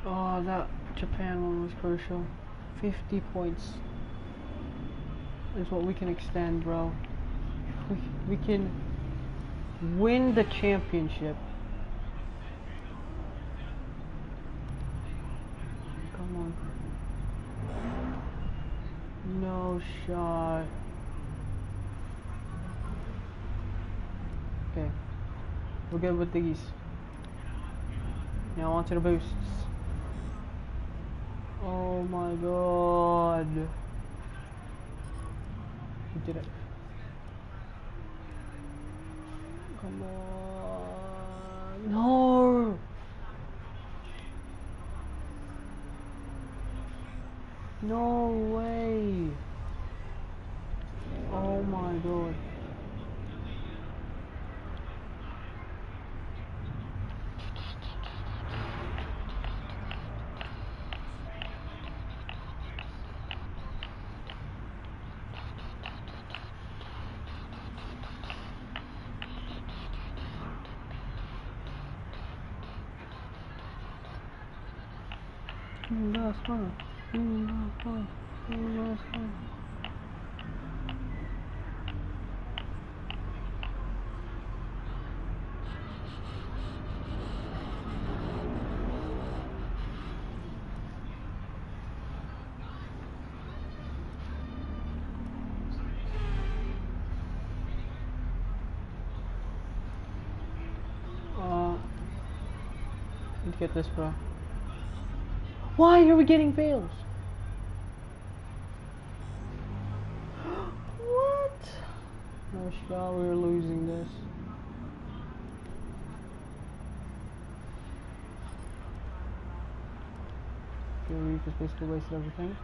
Oh, that Japan one was crucial. 50 points is what we can extend, bro. We can win the championship. Come on. No shot. Okay. We're good with these. Now on to the boosts. Oh my god. We did it. Come on. No! No way! Oh my god. Last one. Last one. Last one. Let's get this, bro. Why are we getting fails? What? No shot, we're losing this. Fury just basically wasted everything.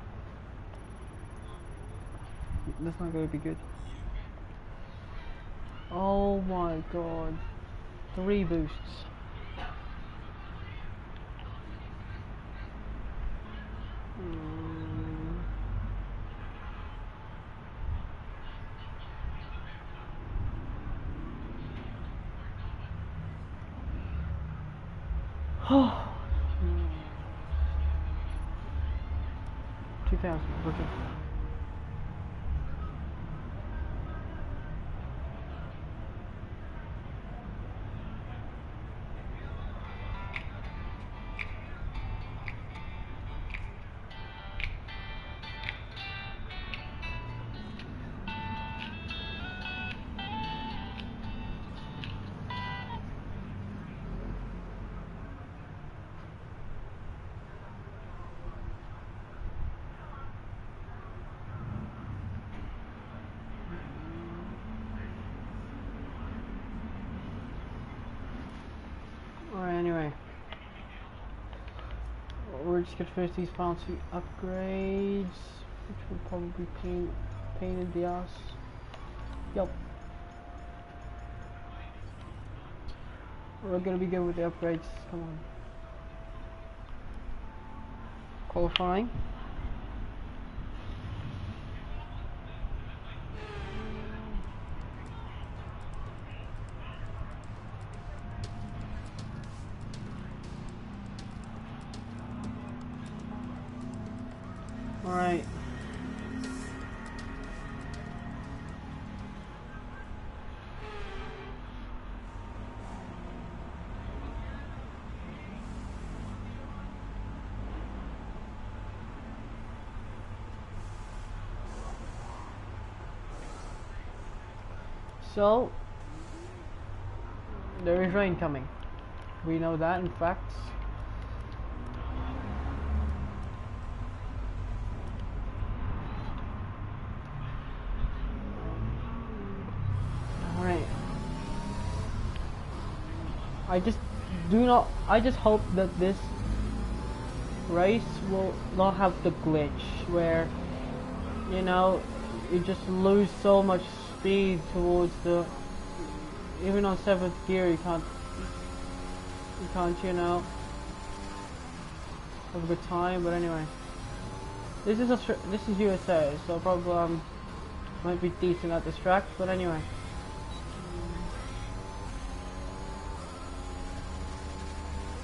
That's not gonna be good. Oh my god. 3 boosts. Oh. 2000. Okay. Alright, anyway. We're just gonna finish these fancy upgrades, which will probably pain in the ass. Yup. We're gonna be good with the upgrades. Come on. Qualifying. Alright. So, there is rain coming. We know that, in fact. Alright. I just hope that this race will not have the glitch where, you know, you just lose so much speed towards the, even on 7th gear you can't, you know, have a good time. But anyway, this is USA, so probably might be decent at this track, but anyway.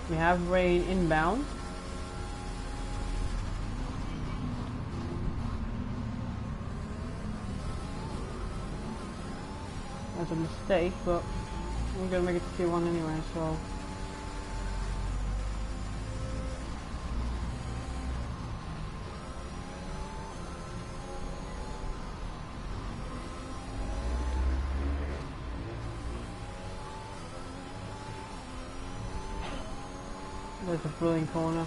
We have rain inbound. as a mistake, but we're gonna make it to T1 anyway, so. There's a brilliant corner.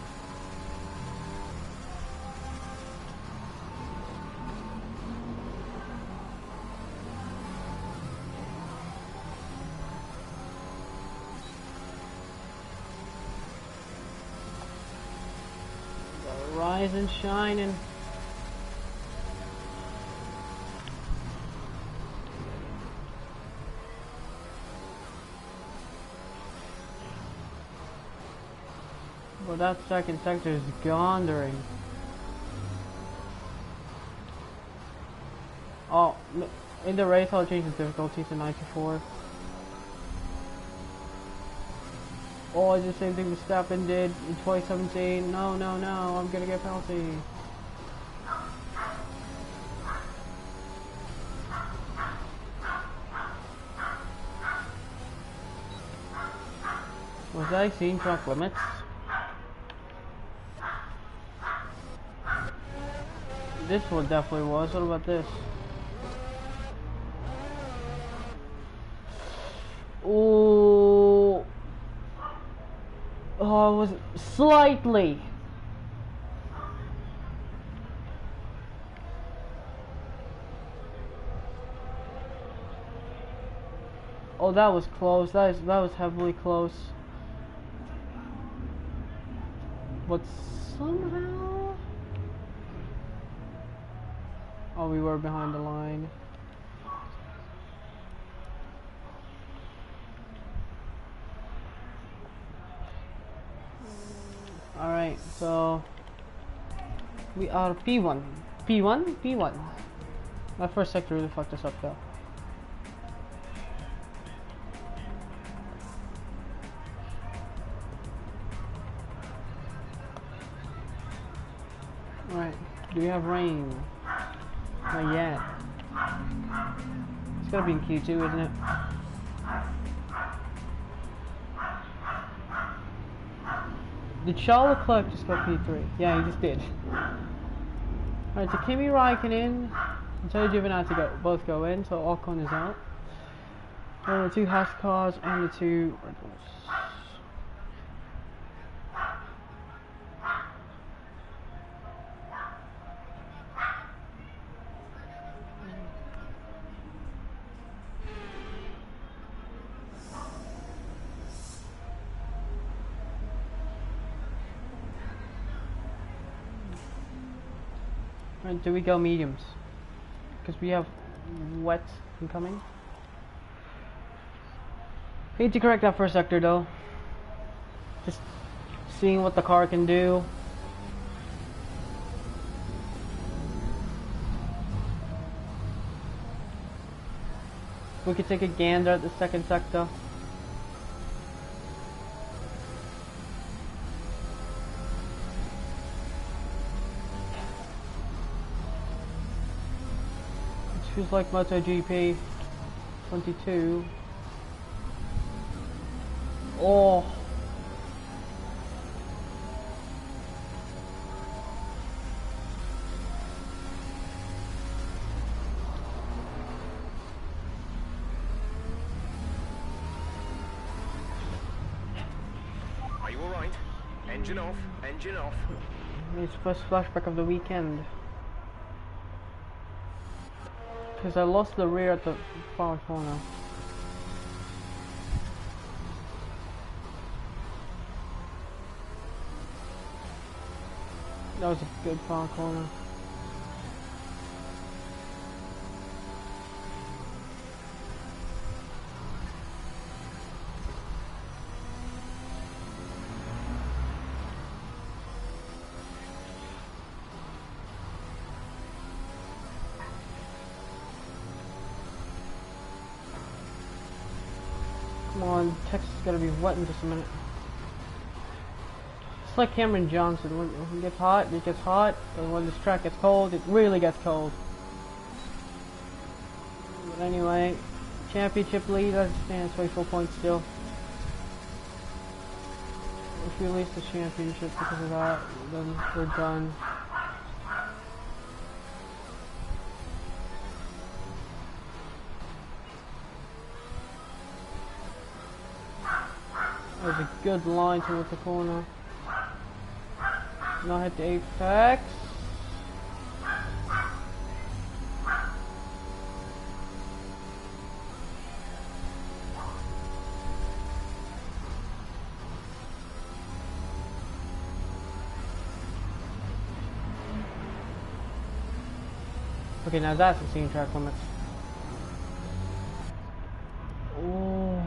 Rise and shining. Well, that second sector is gondering. Oh, in the race I'll change the difficulty to 94. Oh, it's the same thing Verstappen did in 2017. No, no, no, I'm gonna get a penalty. Was I seeing track limits? This one definitely was. What about this? Oh, oh, it was slightly. Oh, that was close. That was heavily close. But somehow, oh, we were behind the line. Alright, so we are P1. P1? P1. My first sector really fucked us up though. Alright, do we have rain? Not yet. It's gotta be in Q2, isn't it? Did Charles Leclerc just go P3? Yeah, he just did. Alright, so Kimi Raikkonen and Terry Giovinazzi both go in, so Ocon is out. And the two Haas cars and the two Red Bulls. Right, do we go mediums? Because we have wet incoming. Need to correct that first sector though. Just seeing what the car can do. We could take a gander at the second sector. Feels like MotoGP 22. Oh. Are you alright? Engine off, engine off. It's first flashback of the weekend. Because I lost the rear at the far corner. That was a good far corner. Come on, Texas is gonna be wet in just a minute. It's like Cameron Johnson. When it gets hot, it gets hot. And when this track gets cold, it really gets cold. But anyway, Championship lead as it stands, 24 points still. If we release the championship because of that, then we're done. There's a good line towards the corner. Now hit the apex. Okay, now that's the scene track limits. Oh,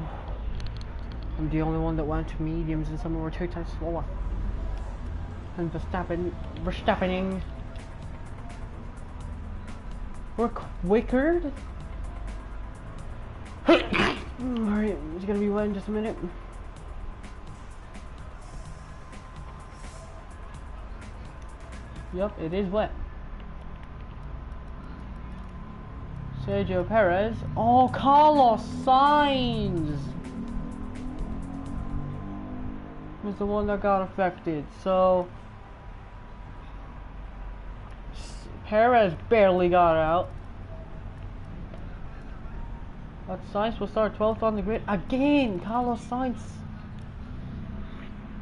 I'm the only one that went to mediums and some were 2 times slower. And Verstappening. We're quicker. Alright, it's gonna be wet in just a minute. Yup, it is wet. Sergio Perez. Oh, Carlos Sainz was the one that got affected. So Perez barely got out. But Sainz will start 12th on the grid again. Carlos Sainz.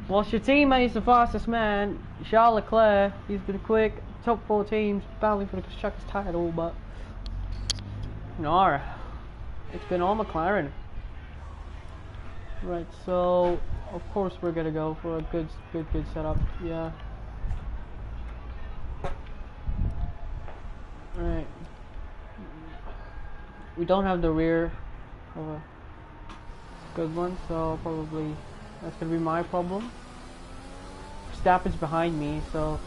Whilst your teammate's the fastest man, Charles Leclerc, he's been quick. Top 4 teams battling for the constructors' title, but no, it's been all McLaren. Right, so of course we're gonna go for a good setup. Yeah. Right. We don't have the rear of a good one, so probably that's gonna be my problem. Verstappen's behind me, so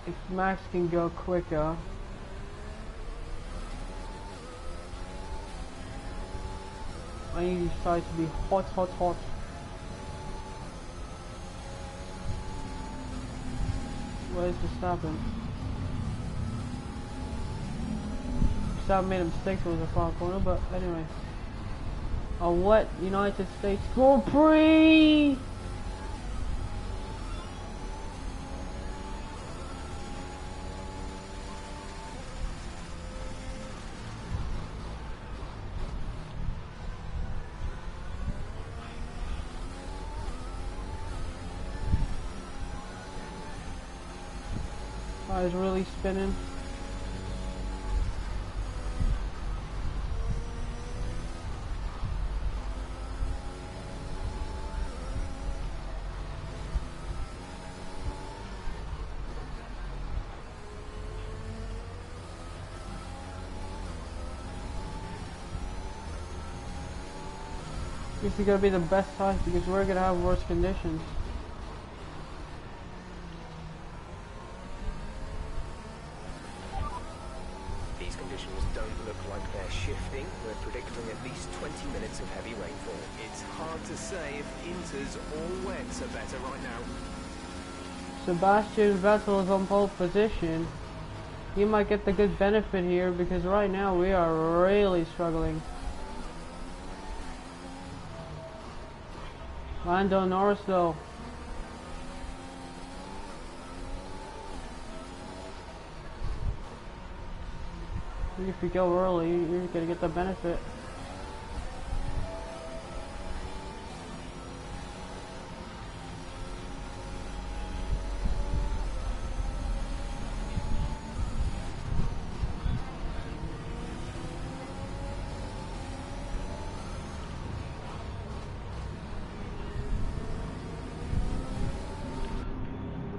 if Max can go quicker. I need these sides to be hot. Where's Verstappen? Verstappen made a mistake towards the far corner, but anyway. A wet United States Grand Prix! Is really spinning. This is gonna be the best time because we're gonna have worse conditions. Shifting, we're predicting at least 20 minutes of heavy rainfall. It's hard to say if Inters or wets are better right now. Sebastian Vettel is on pole position. He might get the good benefit here because right now we are really struggling. Lando Norris though. If you go early, you're gonna get the benefit.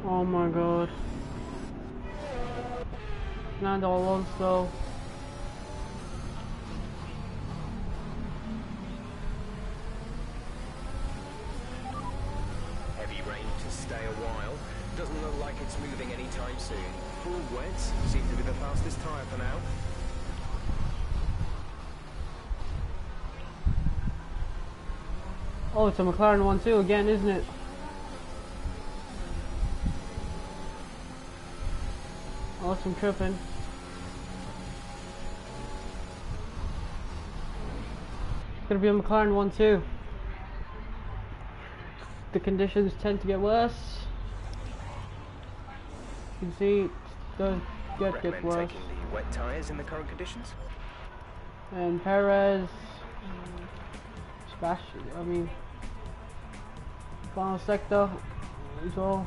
Oh my god. Fernando Alonso. Doesn't look like it's moving anytime soon. Full wets seem to be the fastest tyre for now. Oh, it's a McLaren 1-2 again, isn't it? Oh, some tripping. gonna be a McLaren one too. The conditions tend to get worse. You can see it does get Recommend worse. taking the wet tyres in the current conditions. And Perez, Sebastian, I mean, final sector as well.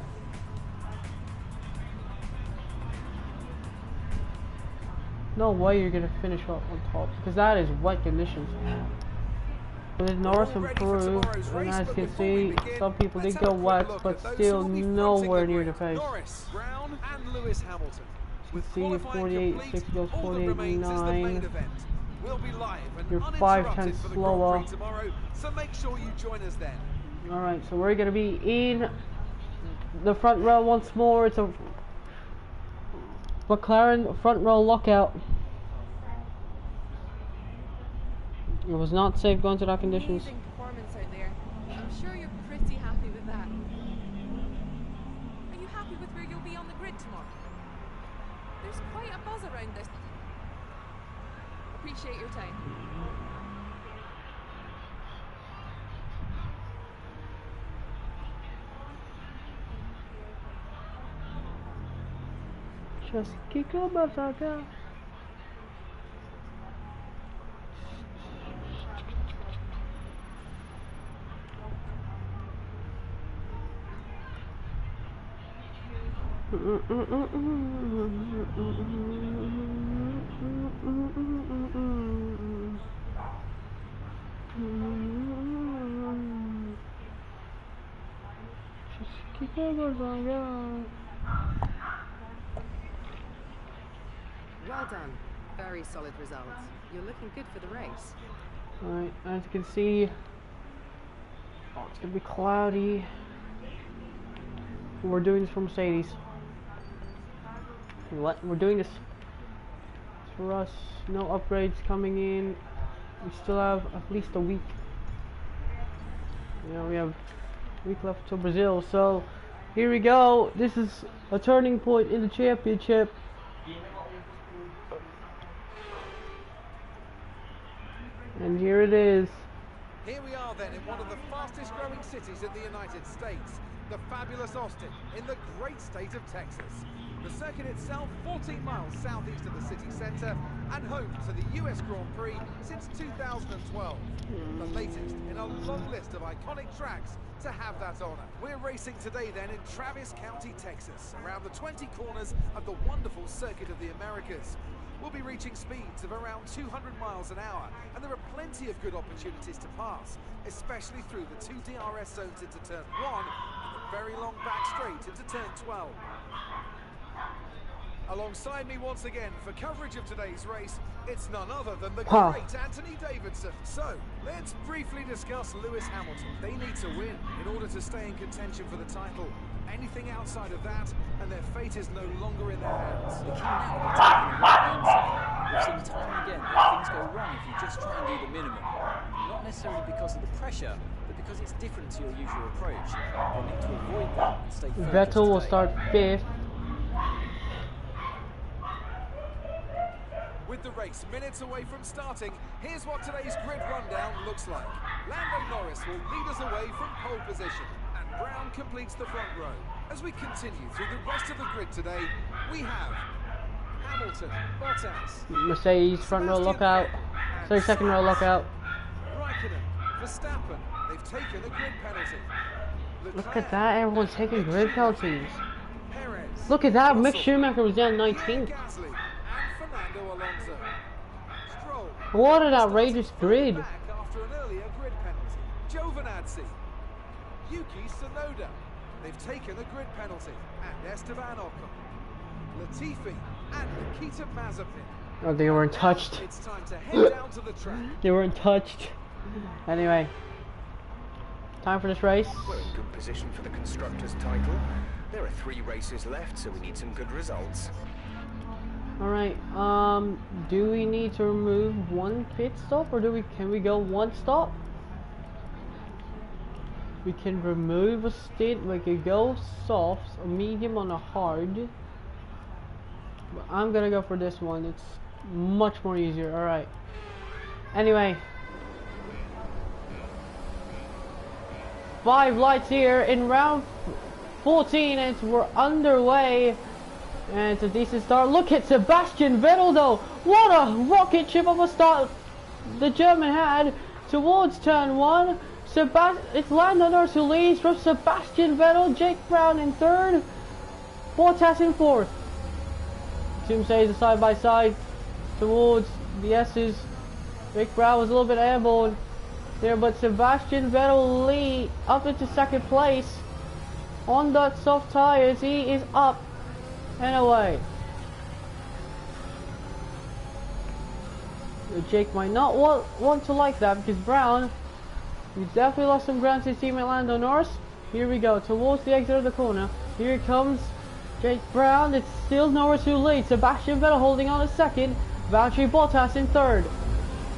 No way you're gonna finish up on top, because that is wet conditions. But there's Norris improved, and as you can see, some people did go wet, but still nowhere near the pace. Norris, Brown, and Lewis Hamilton. With See, qualifying 48.6 goes all that remains is the main 48.9. event. We'll be live and You're uninterrupted 5 tenths for the slower. Grand Prix tomorrow, so make sure you join us then. Alright, so we're gonna be in the front row once more. It's a McLaren front row lockout. It was not safe going to that conditions. Amazing performance out there. I'm sure you're pretty happy with that. Are you happy with where you'll be on the grid tomorrow? There's quite a buzz around this. Appreciate your time. Just kick a motherfucker. Just kick a motherfucker. Well done. Very solid results. You're looking good for the race. Alright, as you can see, oh, it's gonna be cloudy. We're doing this for Mercedes. What? We're doing this for us. No upgrades coming in. We still have at least a week. Yeah, we have a week left to Brazil. So here we go. This is a turning point in the championship. And here it is. Here we are then in one of the fastest growing cities in the United States, the fabulous Austin, in the great state of Texas. The circuit itself 14 miles southeast of the city centre and home to the US Grand Prix since 2012. The latest in a long list of iconic tracks to have that honour. We're racing today then in Travis County, Texas, around the 20 corners of the wonderful Circuit of the Americas. We'll be reaching speeds of around 200 miles an hour, and there are plenty of good opportunities to pass, especially through the two DRS zones into turn 1 and the very long back straight into turn 12. Alongside me once again for coverage of today's race, it's none other than the great Anthony Davidson. So, let's briefly discuss Lewis Hamilton. They need to win in order to stay in contention for the title. Anything outside of that, and their fate is no longer in their hands. The key now will be taking the right inside. We've seen time and again that things go wrong if you just try and do the minimum. Not necessarily because of the pressure, but because it's different to your usual approach. You'll need to avoid that and stay focused. Vettel will start 5th. With the race minutes away from starting, here's what today's grid rundown looks like. Lando Norris will lead us away from pole position, and Brown completes the front row. As we continue through the rest of the grid today, we have Hamilton, Bottas, Mercedes front row lockout. Sorry, second row lockout. Raikkonen, Verstappen. They've taken a grid penalty. Look at that, everyone's taking grid penalties. Perez, Look at that, Mick Russell, Schumacher was down Pierre 19th. Gasly, and Fernando Alonso. Stroll. What an outrageous grid. Back after an earlier grid penalty. Giovinazzi, Yuki Tsunoda. They've taken a grid penalty. And Esteban Ocon, Latifi, and Nikita Mazepin. Oh, they weren't touched. It's time to head down to the track. They weren't touched. Anyway, time for this race. We're in good position for the Constructors' title. There are 3 races left, so we need some good results. Alright, do we need to remove 1 pit stop, or can we go 1 stop? We can remove a stint, we could go soft, a medium on a hard. But I'm gonna go for this one, it's much more easier, alright. Anyway, 5 lights here in round 14, and we're underway. And it's a decent start. Look at Sebastian Vettel though. What a rocket ship of a start the German had towards turn 1. It's Lando Norris who leads from Sebastian Vettel, Jake Brown in 3rd, Bottas in 4th. Team stays side by side towards the S's. Jake Brown was a little bit airborne there, but Sebastian Vettel lead up into 2nd place on that soft tires. He is up and away. Jake might not want to like that, because Brown, he's definitely lost some ground to his teammate Lando Norris. Here we go, towards the exit of the corner. Here comes Jake Brown. It's still Norris who leads. Sebastian Vettel holding on to 2nd. Valtteri Bottas in 3rd.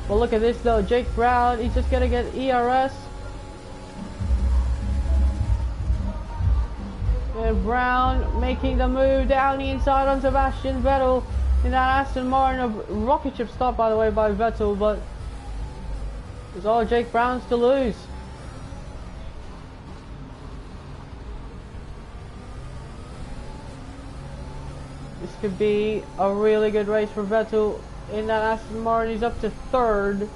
Well, look at this though. Jake Brown, he's just gonna get ERS. And Brown making the move down the inside on Sebastian Vettel in that Aston Martin. A rocket ship stop, by the way, by Vettel, but it's all Jake Brown's to lose. This could be a really good race for Vettel in that Aston Martin. He's up to 3rd.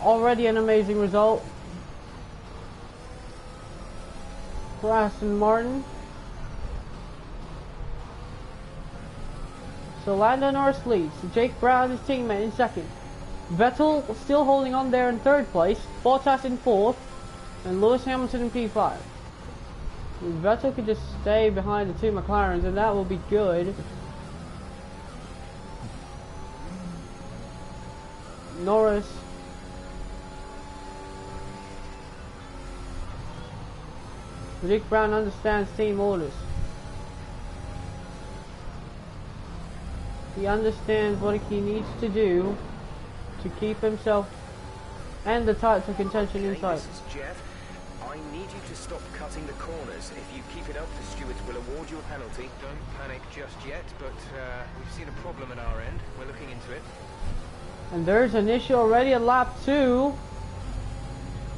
Already an amazing result for Aston Martin. So Lando Norris leads. Jake Brown, his teammate, in 2nd. Vettel still holding on there in 3rd place. Bottas in 4th. And Lewis Hamilton in P5. Vettel could just stay behind the 2 McLarens, and that will be good. Norris. Jake Brown understands team orders. He understands what he needs to do to keep himself and the title contention inside. This is Jeff. I need you to stop cutting the corners. If you keep it up, the stewards will award you a penalty. Don't panic just yet, but we've seen a problem at our end. We're looking into it. And there's an issue already at lap 2.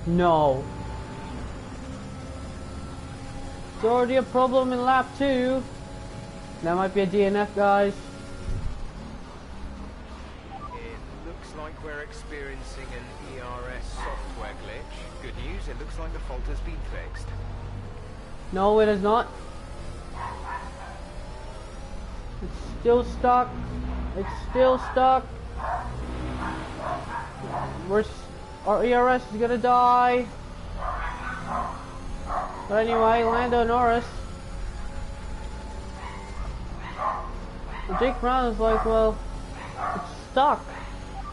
No. It's already a problem in lap 2. That might be a DNF, guys. It looks like we're experiencing an ERS software glitch. Good news, it looks like the fault has been fixed. No, it is not. It's still stuck. It's still stuck. Our ERS is gonna die. But anyway, Lando Norris. Jake Brown is like, well, it's stuck.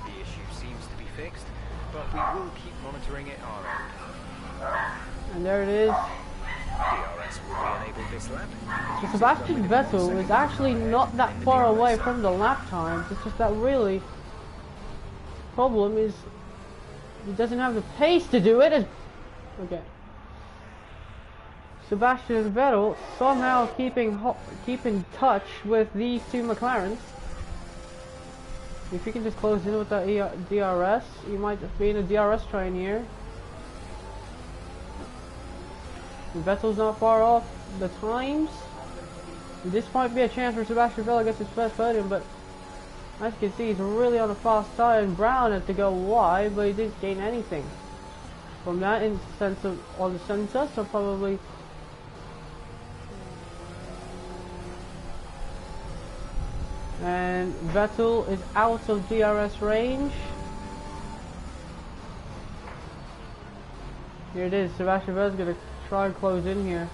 The issue seems to be fixed, but we will keep monitoring it our end. And there it is. DRS will be enabled this lap. So Sebastian Vettel is actually not that far away from the lap times. It's just that really problem is he doesn't have the pace to do it. Okay. Sebastian Vettel somehow keeping touch with these 2 McLarens. If you can just close in with the DRS, you might just be in a DRS train here. Vettel's not far off the times. This might be a chance for Sebastian Vettel to get his first podium, but as you can see, he's really on a fast tire, and Brown had to go wide, but he didn't gain anything from that in sense of on the sensor, so probably and Vettel is out of DRS range. Here it is. Sebastian Vettel's gonna try and close in here.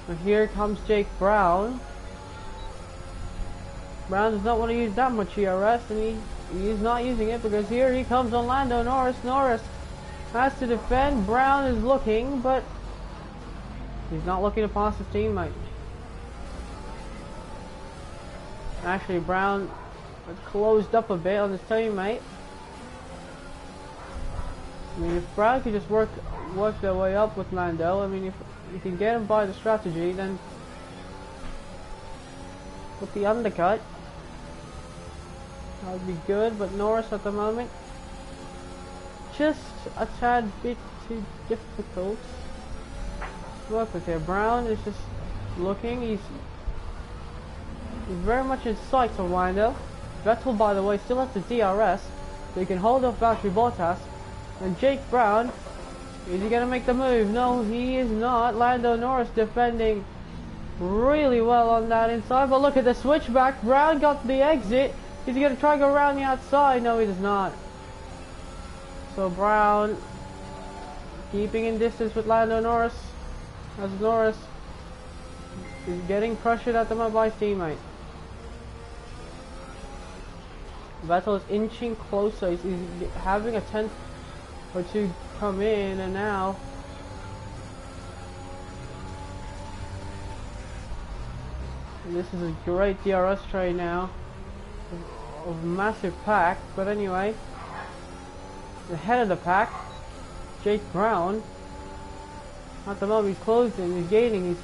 But here comes Jake Brown. Brown does not want to use that much ERS, and he is not using it because here he comes on Lando Norris. Norris has to defend. Brown is looking, but he's not looking to pass his teammate. Actually, Brown closed up a bit on his teammate. I mean, if Brown could just work their way up with Lando, I mean, if you can get him by the strategy, then with the undercut, that would be good. But Norris at the moment, just a tad bit too difficult to work with here. Brown is just looking. He's very much in sight of Lando. Vettel, by the way, still has the DRS, so he can hold off Valtteri Bottas. And Jake Brown, is he gonna make the move? No, he is not. Lando Norris defending really well on that inside, but look at the switchback. Brown got the exit. He's gonna try to go around the outside. No, he does not. So Brown keeping in distance with Lando Norris, as Norris is getting pressured at the moment by his teammate. Vettel is inching closer. He's having a tenth or two come in, and now this is a great DRS trade now of massive pack. But anyway, the head of the pack, Jake Brown, at the moment he's closing, he's gaining.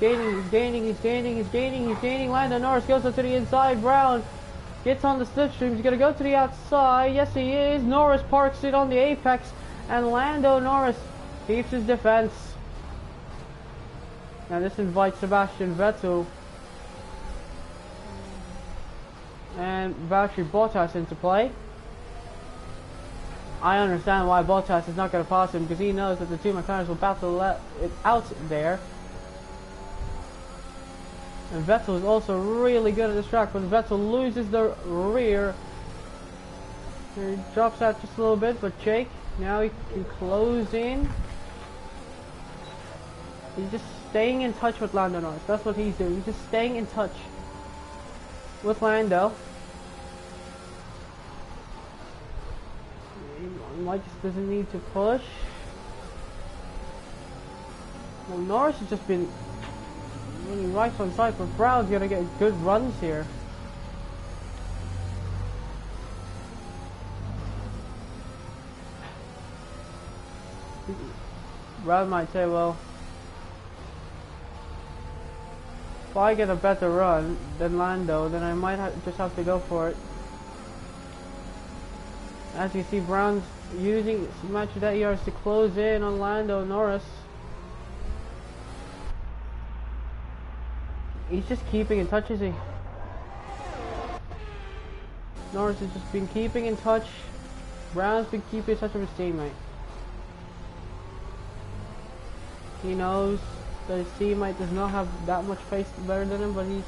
Lando Norris goes up to the inside. Brown gets on the slipstream. He's going to go to the outside. Yes, he is. Norris parks it on the apex, and Lando Norris keeps his defense. Now this invites Sebastian Vettel and Valtteri Bottas into play. I understand why Bottas is not going to pass him, because he knows that the two McLarens will battle it out there. And Vettel is also really good at this track, but Vettel loses the rear. He drops out just a little bit, but Jake, now he can close in. He's just staying in touch with Lando Norris. That's what he's doing. He's just staying in touch with Lando. Mike just doesn't need to push. Well, Norris has just been running right on side, but Brown's gonna get good runs here. Brown might say, well, if I get a better run than Lando, then I might just have to go for it. As you see, Brown's using much of that yards to close in on Lando Norris. He's just keeping in touch, is he? Norris has just been keeping in touch. Brown's been keeping in touch with his teammate. He knows that his teammate does not have that much pace better than him, but he's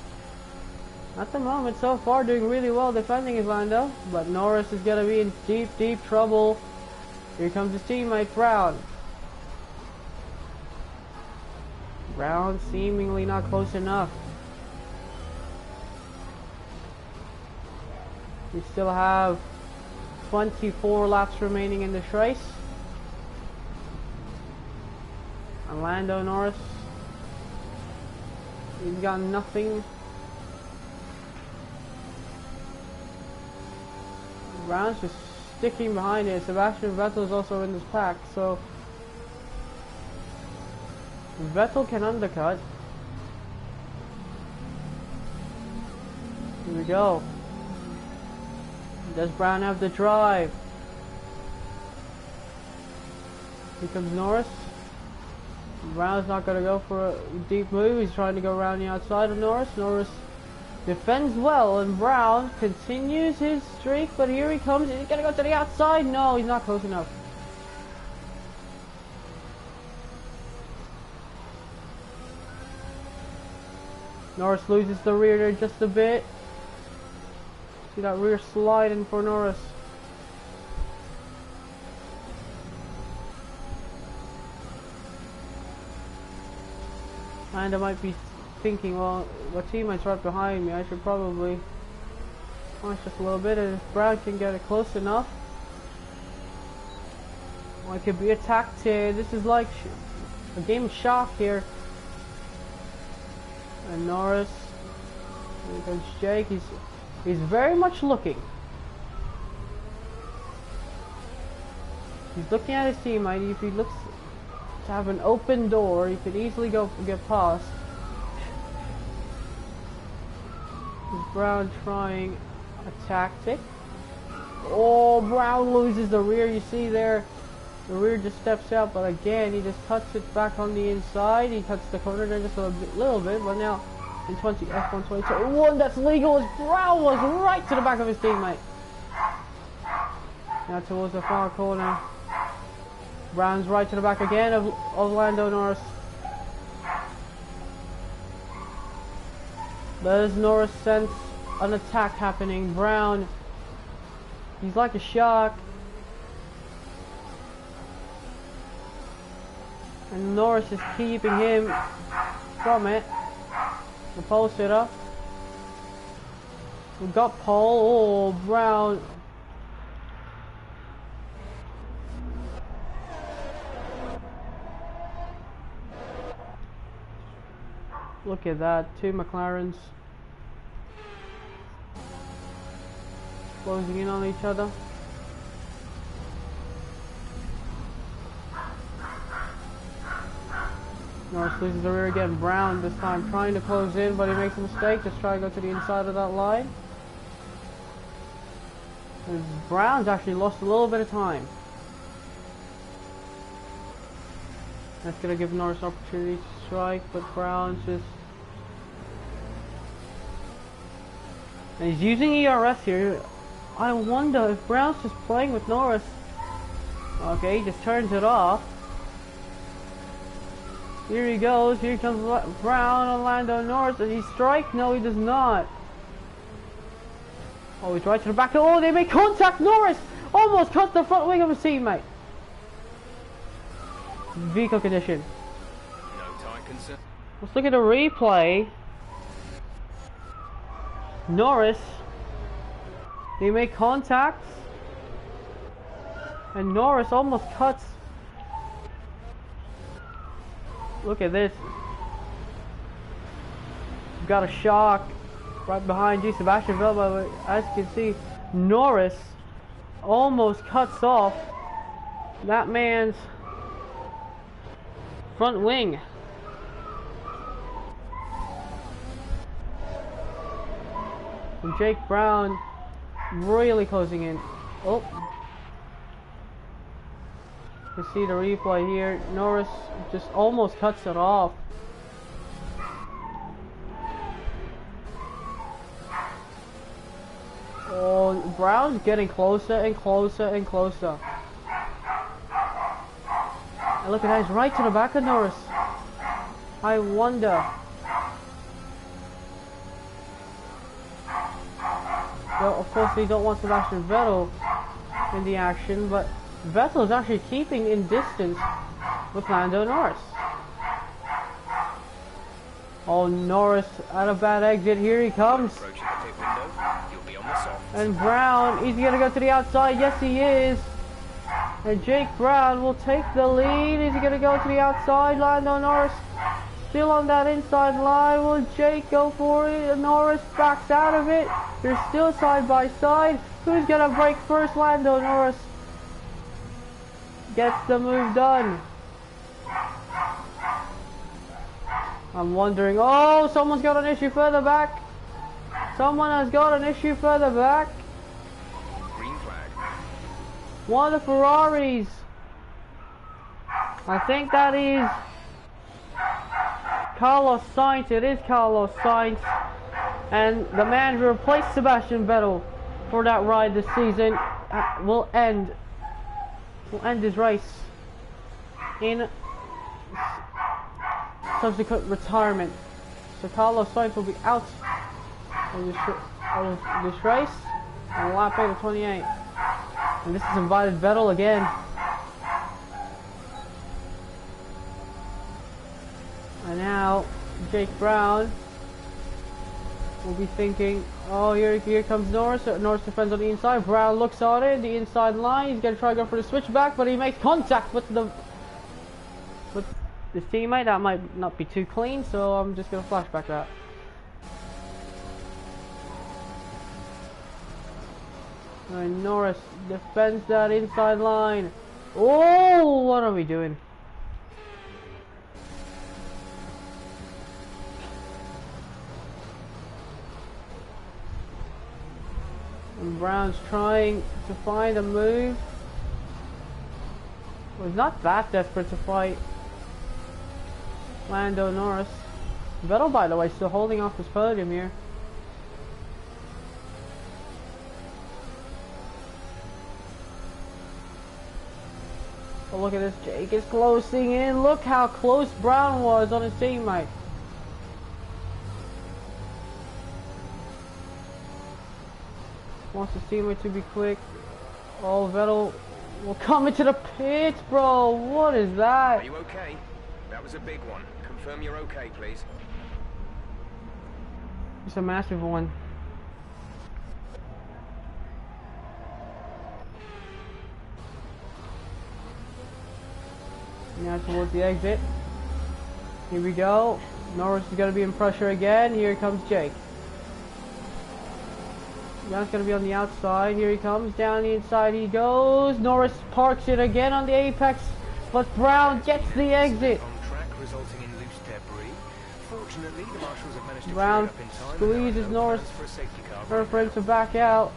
at the moment so far doing really well defending his Lando. But Norris is going to be in deep trouble. Here comes his teammate Brown. Brown seemingly not close enough. We still have 24 laps remaining in this race. And Lando Norris, he's got nothing. Brown's just sticking behind it. Sebastian Vettel is also in this pack, so Vettel can undercut. Here we go. Does Brown have the drive? Here comes Norris. Brown's not going to go for a deep move. He's trying to go around the outside of Norris. Norris defends well, and Brown continues his streak, but here he comes. Is he going to go to the outside? No, he's not close enough. Norris loses the rear there just a bit. See that rear sliding for Norris. And I might be thinking, well, my teammate's right behind me. I should probably launch just a little bit, and if Brown can get it close enough, I could be attacked here. This is like a game of shock here. And Norris, here comes Jake. He's very much looking. He's looking at his teammate. If he looks to have an open door, he could easily get past. Is Brown trying a tactic? Oh, Brown loses the rear. You see there, The rear just steps out, but again, he just cuts it back on the inside. He cuts the corner there just a little bit, but now in F122, that's legal as Brown was right to the back of his teammate. Now towards the far corner. Brown's right to the back again of Lando Norris. Does Norris sense an attack happening? Brown, he's like a shark. And Norris is keeping him from it. The pole sitter. We've got pole. Oh, Brown. Look at that. Two McLarens closing in on each other. Norris loses the rear again. Brown this time trying to close in, but he makes a mistake. Just try to go to the inside of that line. And Brown's actually lost a little bit of time. That's going to give Norris an opportunity to strike, but Brown's just... And he's using ERS here. I wonder if Brown's just playing with Norris. Okay, he just turns it off. Here he goes, here comes Brown on Lando Norris. Does he strike? No, he does not. Oh, he's right to the back. Oh, they make contact. Norris almost cuts the front wing of his teammate. Vehicle condition. No time concern. Let's look at the replay. Norris, they make contacts, and Norris almost cuts. Look at this. We've got a shock right behind you, Sebastian Vettel. As you can see, Norris almost cuts off that man's front wing. And Jake Brown really closing in. Oh. You see the replay here. Norris just almost cuts it off. Oh, Brown's getting closer and closer and closer. And look at that, he's right to the back of Norris. I wonder. Well, of course, they don't want Sebastian Vettel in the action, but Vettel is actually keeping in distance with Lando Norris. Oh, Norris at a bad exit. Here he comes. Approaching the pit window, you'll be on the soft. And Brown, he's going to go to the outside. Yes, he is. And Jake Brown will take the lead. Is he going to go to the outside? Lando Norris still on that inside line. Will Jake go for it? Norris backs out of it. They're still side by side. Who's going to break first? Lando Norris gets the move done. I'm wondering, oh, someone's got an issue further back. Someone has got an issue further back. Green flag. One of the Ferraris. I think that is Carlos Sainz. It is Carlos Sainz. And the man who replaced Sebastian Vettel for that ride this season will end his race in subsequent retirement. So Carlos Sainz will be out of this race on lap 8 of 28. And this has invited Vettel again. And now Jake Brown will be thinking, oh, here comes Norris. Norris defends on the inside. Brown looks on it, the inside line. He's going to try to go for the switchback, but he makes contact with his teammate. That might not be too clean, so I'm just going to flashback that. And Norris defends that inside line. Oh, what are we doing? And Brown's trying to find a move. was not that desperate to fight Lando Norris. Vettel, by the way, still holding off his podium here. Oh, look at this. Jake is closing in. Look how close Brown was on his teammate. Wants his teammate to be quick. Oh, Vettel will come into the pits, bro. What is that? Are you okay? That was a big one. Confirm you're okay, please. It's a massive one. Now towards the exit. Here we go. Norris is going to be in pressure again. Here comes Jake. John's going to be on the outside. Here he comes. Down the inside he goes. Norris parks it again on the apex. But Brown gets the exit. On track, resulting in loose debris. Fortunately, the marshals have managed to Brown clear it up in time. squeezes Norris For a safety car. for him to back out.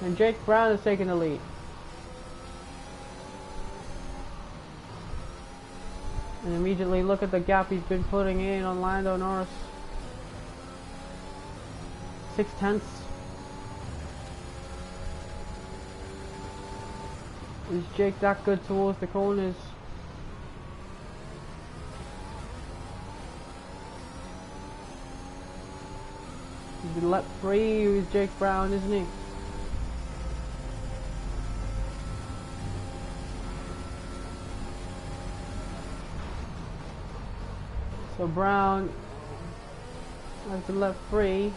And Jake Brown is taking the lead. And immediately look at the gap he's been putting in on Lando Norris. 6/10. Is Jake that good towards the corners? He's been let free with Jake Brown, isn't he? So Brown has been left free.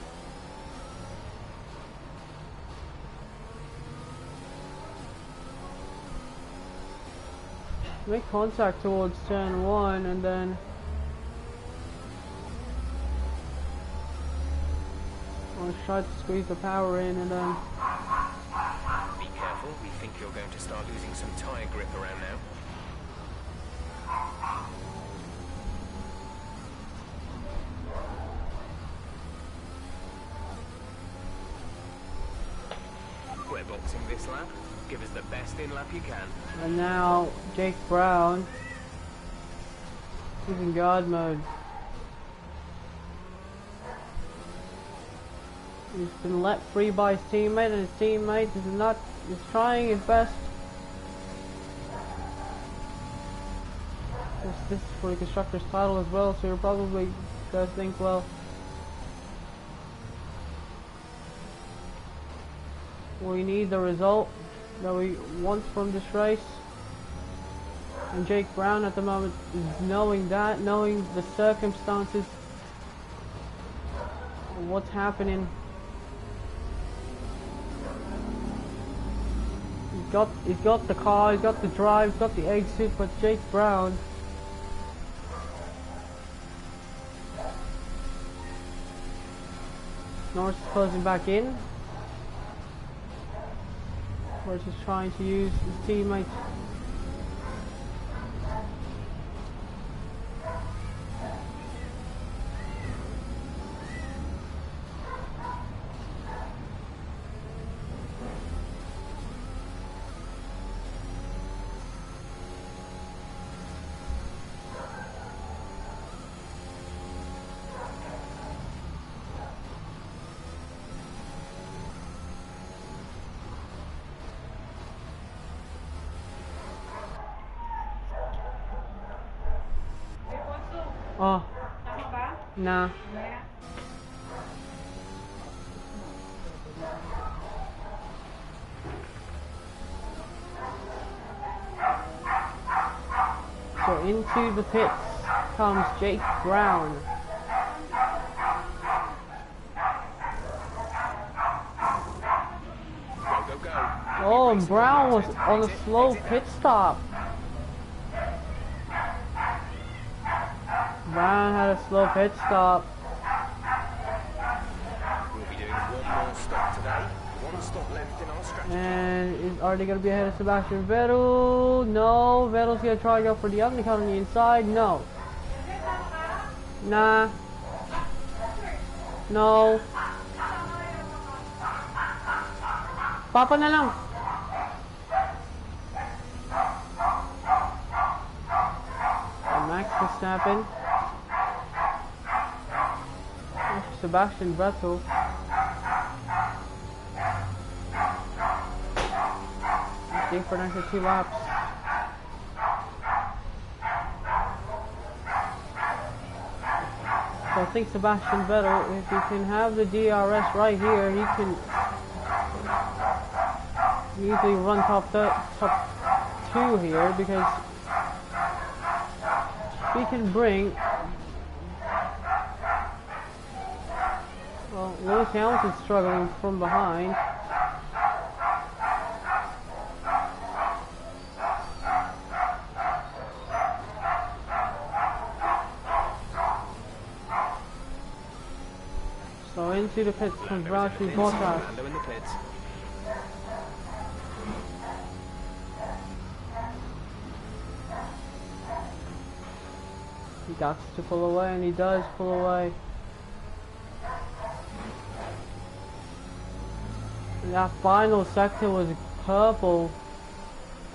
Make contact towards turn 1 and then I'll try to squeeze the power in and then Be careful, we think you're going to start losing some tyre grip around now. We're boxing this lap. Give us the best in lap you can. and now Jake Brown is in God mode. He's been let free by his teammate and his teammate is trying his best. This is for the constructor's title as well, so you're probably does think well. We need the result that we want from this race. And Jake Brown at the moment is knowing the circumstances of what's happening. He's got the car, he's got the drive, he's got the exit, but Jake Brown Norris is closing back in. Norris is trying to use his teammate. Oh, nah. So into the pits comes Jake Brown. Go, go, go. Oh, and Brown was on a slow pit stop. Brown had a slow pit stop. We'll be doing one more stop today. One stop left in our strategy. And is already going to be ahead of Sebastian Vettel. No, Vettel's going to try to go for the undercut on the inside. No. Nah. No. Papa na lang. Max Verstappen. Sebastian Vettel. Stay for an extra 2 laps. So I think Sebastian Vettel, if he can have the DRS right here, he can easily run top 2 here, because he can bring, well, Lewis Hamilton's struggling from behind. So into the pits comes Valtteri Bottas. Lando in the pits. He got to pull away, and he does pull away. And that final sector was purple.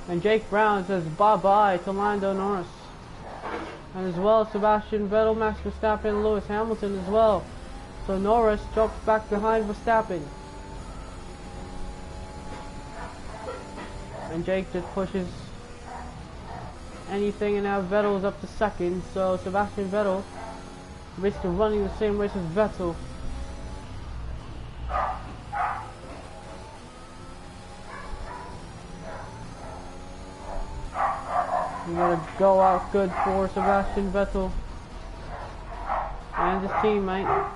And Jake Brown says bye-bye to Lando Norris. And as well, Sebastian Vettel, Max Verstappen, and Lewis Hamilton as well. So Norris drops back behind Verstappen. And Jake just pushes anything, and now Vettel is up to second. So Sebastian Vettel basically running the same race as Vettel. You gotta go out good for Sebastian Vettel and his teammate.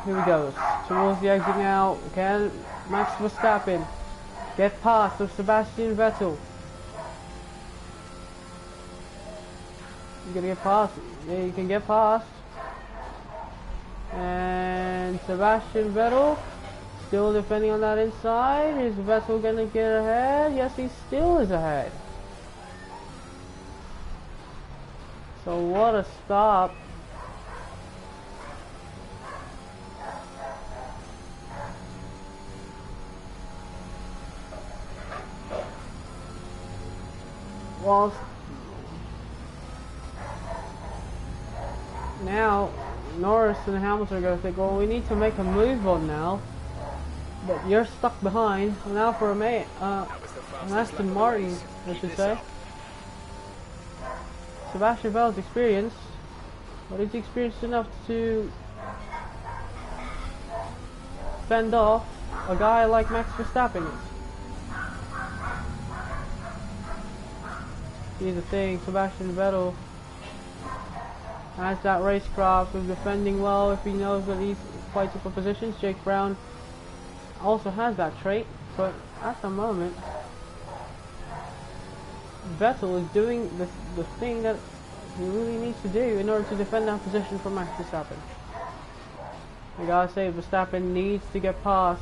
Here he goes, towards the exit now. Can Max Verstappen get past of Sebastian Vettel? You gonna get past? Yeah, you can get past. And Sebastian Vettel still defending on that inside. Is Vettel gonna get ahead? Yes, he still is ahead. So what a stop. Whilst now Norris and Hamilton are going to think, well, we need to make a move on now, but you're stuck behind. Now for an Aston Martin, I should say. Sebastian Vettel's experienced, but he's experienced enough to fend off a guy like Max Verstappen is. Here's the thing, Sebastian Vettel has that racecraft of defending well if he knows that he's fighting for positions. Jake Brown also has that trait, but at the moment Vettel is doing the thing that he really needs to do in order to defend that position from Max Verstappen. I gotta say, Verstappen needs to get past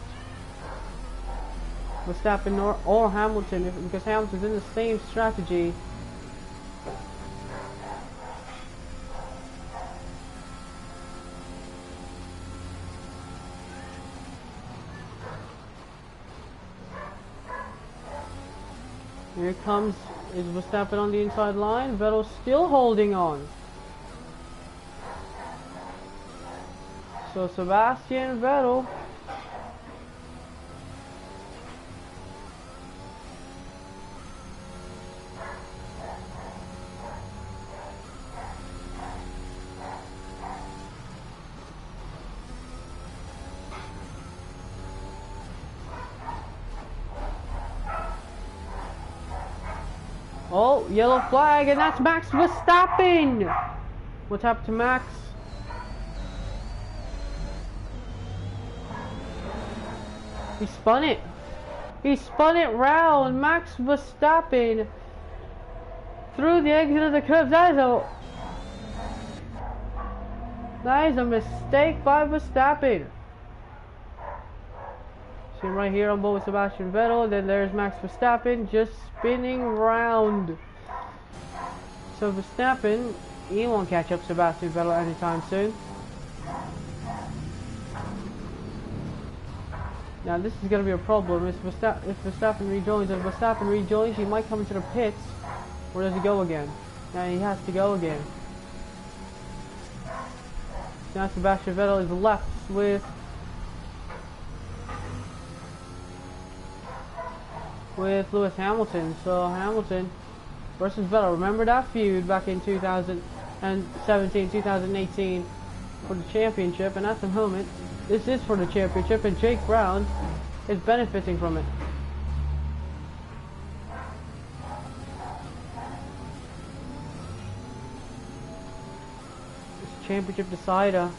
Verstappen or Hamilton, because Hamilton's in the same strategy. Here comes, is Verstappen on the inside line. Vettel still holding on. So Sebastian Vettel oh, yellow flag, and that's Max Verstappen! What's happened to Max? He spun it. He spun it round. Max Verstappen through the exit of the curve. That is a mistake by Verstappen. See him right here on board with Sebastian Vettel. Then there's Max Verstappen just spinning round. So Verstappen, he won't catch up Sebastian Vettel anytime soon. Now this is going to be a problem. If Verstappen rejoins, he might come into the pits. Where does he go again? Now he has to go again. Now Sebastian Vettel is left with Lewis Hamilton. So Hamilton versus Vettel. Remember that feud back in 2017, 2018 for the championship, and at the moment this is for the championship, and Jake Brown is benefiting from it. This championship decider.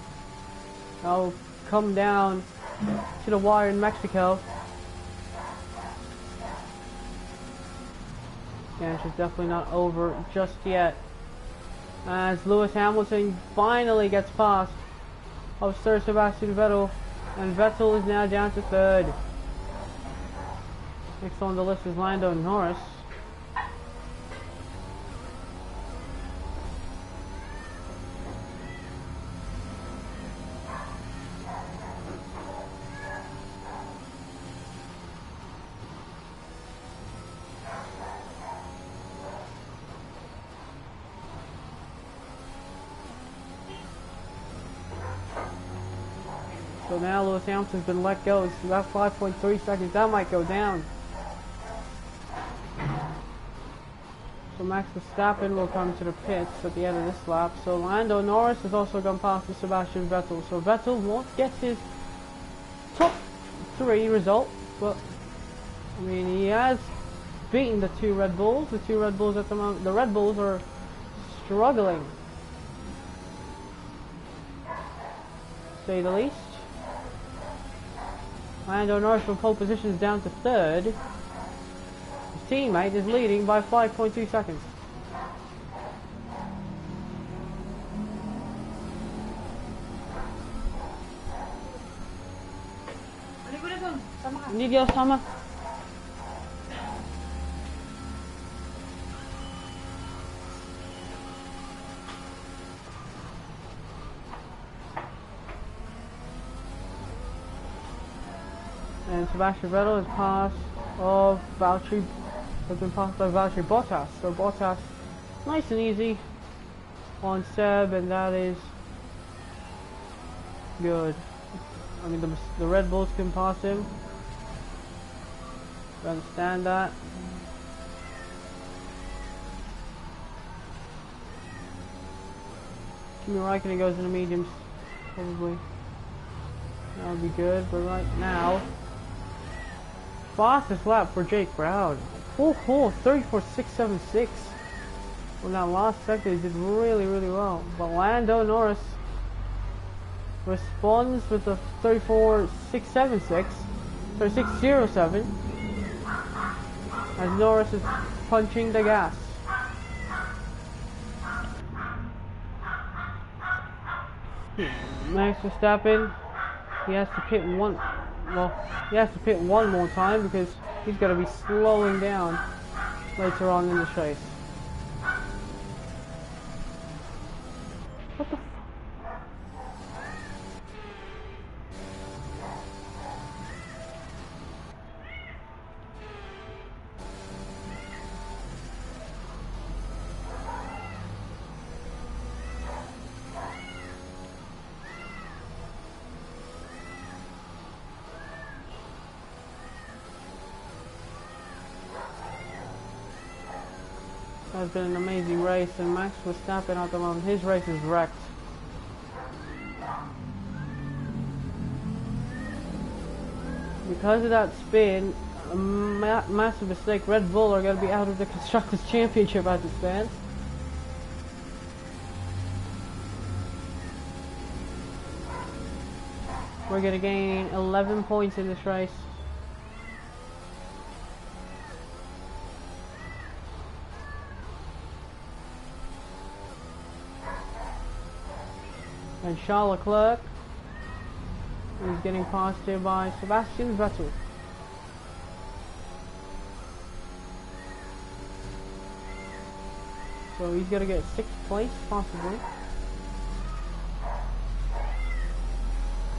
I'll come down to the wire in Mexico. And it's definitely not over just yet, as Lewis Hamilton finally gets past of Sir Sebastian Vettel, and Vettel is now down to third. Next on the list is Lando Norris. So now Lewis Hamilton's been let go. It's about 5.3 seconds. That might go down. So Max Verstappen will come to the pits at the end of this lap. So Lando Norris has also gone past the Sebastian Vettel. So Vettel won't get his top 3 result, but I mean, he has beaten the 2 Red Bulls. The 2 Red Bulls at the moment, the Red Bulls are struggling, to say the least. Lando Norris from pole position is down to third. His teammate is leading by 5.2 seconds. Hindi dia sama. And Sebastian Vettel is passed of Valtteri, has been passed by Valtteri Bottas. So Bottas, nice and easy on Seb, and that is good. I mean, the Red Bulls can pass him. I understand that. Kimi Raikkonen goes in the mediums, probably. That would be good, but right now, fastest lap for Jake Brown. 34.676. Well, that last sector he did really, really well. But Lando Norris responds with a 34.676, 36.07, as Norris is punching the gas. Max Verstappen, he has to pit one. Well, he has to pit one more time because he's going to be slowing down later on in the chase. What the has been an amazing race, and Max Verstappen at the moment, his race is wrecked. Because of that spin, a massive mistake, Red Bull are going to be out of the Constructors' Championship as it stands. We're going to gain 11 points in this race. And Charles Leclerc is getting passed here by Sebastian Vettel. So he's going to get 6th place, possibly.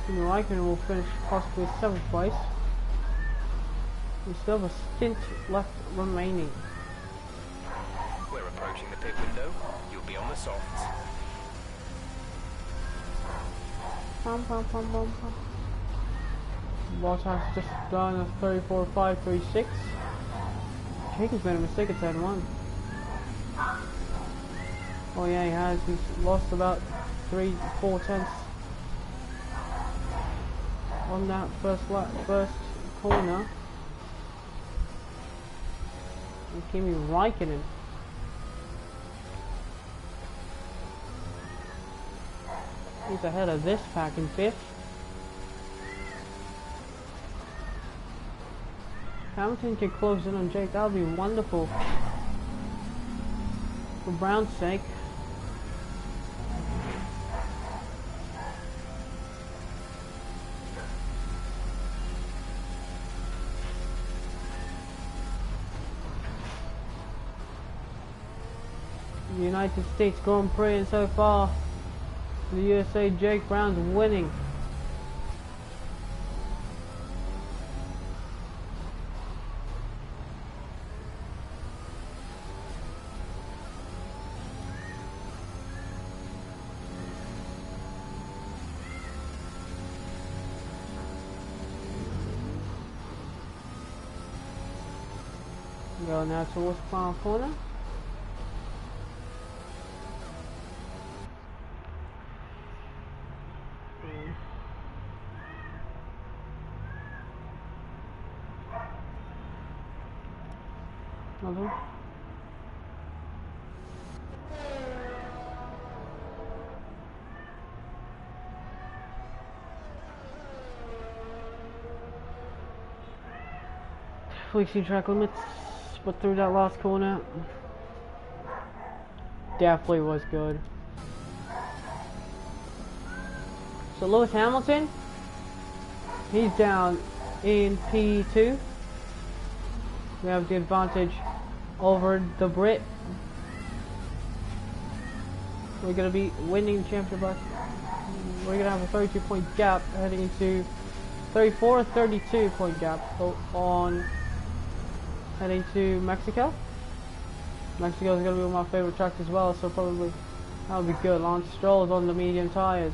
Kimi Raikkonen will finish possibly 7th place. We still have a stint left remaining. We're approaching the pit window. You'll be on the softs. Pum, pum, pum, pum, pum. Bottas just done a 34.536. Jake has made a mistake at turn 1. Oh yeah, he has. He's lost about 3-4 tenths on that first corner. And Kimi Räikkönen. He's ahead of this pack in 5th. Hamilton can close in on Jake. That would be wonderful. For Brown's sake. The United States Grand Prix, and so far the USA, Jake Brown's winning. Go now towards the final corner. Another one. Flexi track limits, but through that last corner, definitely was good. So Lewis Hamilton, he's down in P2. We have the advantage over the Brit. We're going to be winning the championship. We're going to have a 32-point gap heading into 32 point gap on heading to Mexico. Mexico is going to be one of my favorite tracks as well, so probably that'll be good. Lance Stroll's on the medium tires.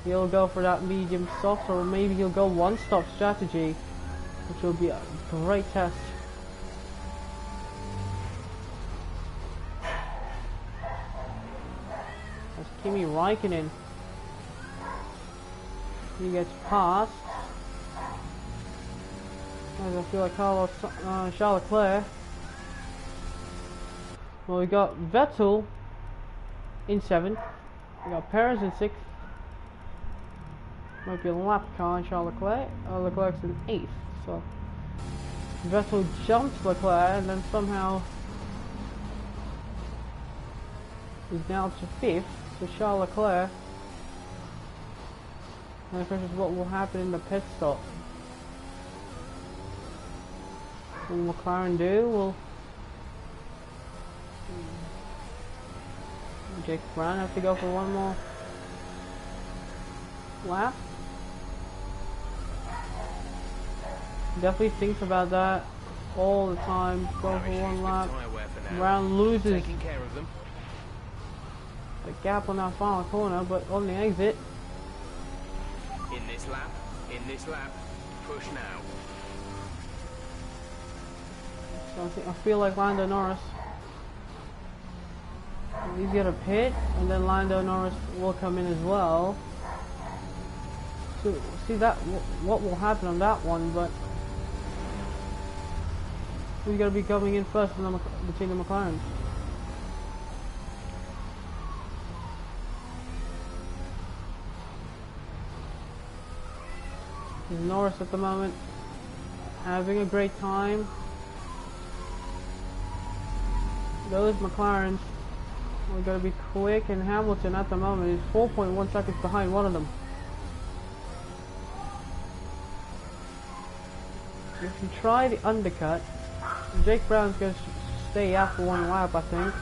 He'll go for that medium soft, or maybe he'll go one-stop strategy, which will be a great test. That's Kimi Räikkönen. He gets past. As I feel like Charles Leclerc. Well, we got Vettel in 7th. We got Perez in 6th. Might be a lap car on Charles Leclerc. Leclerc's in 8th. So Vettel jumps Leclerc and then somehow is down to 5th. So Charles Leclerc. And the question is what will happen in the pit stop. What will McLaren do? Will Jake Brown have to go for one more lap? Definitely thinks about that all the time. Go for one lap. Brown loses the gap on that final corner, but on the exit. In this lap, push now. So I feel like Lando Norris. He's gonna pit, and then Lando Norris will come in as well. So see that what will happen on that one, but who's gonna be coming in first in between the McLarens? Norris at the moment having a great time. Those McLarens are going to be quick, and Hamilton at the moment is 4.1 seconds behind one of them. If you try the undercut, Jake Brown's going to stay out for one lap, I think.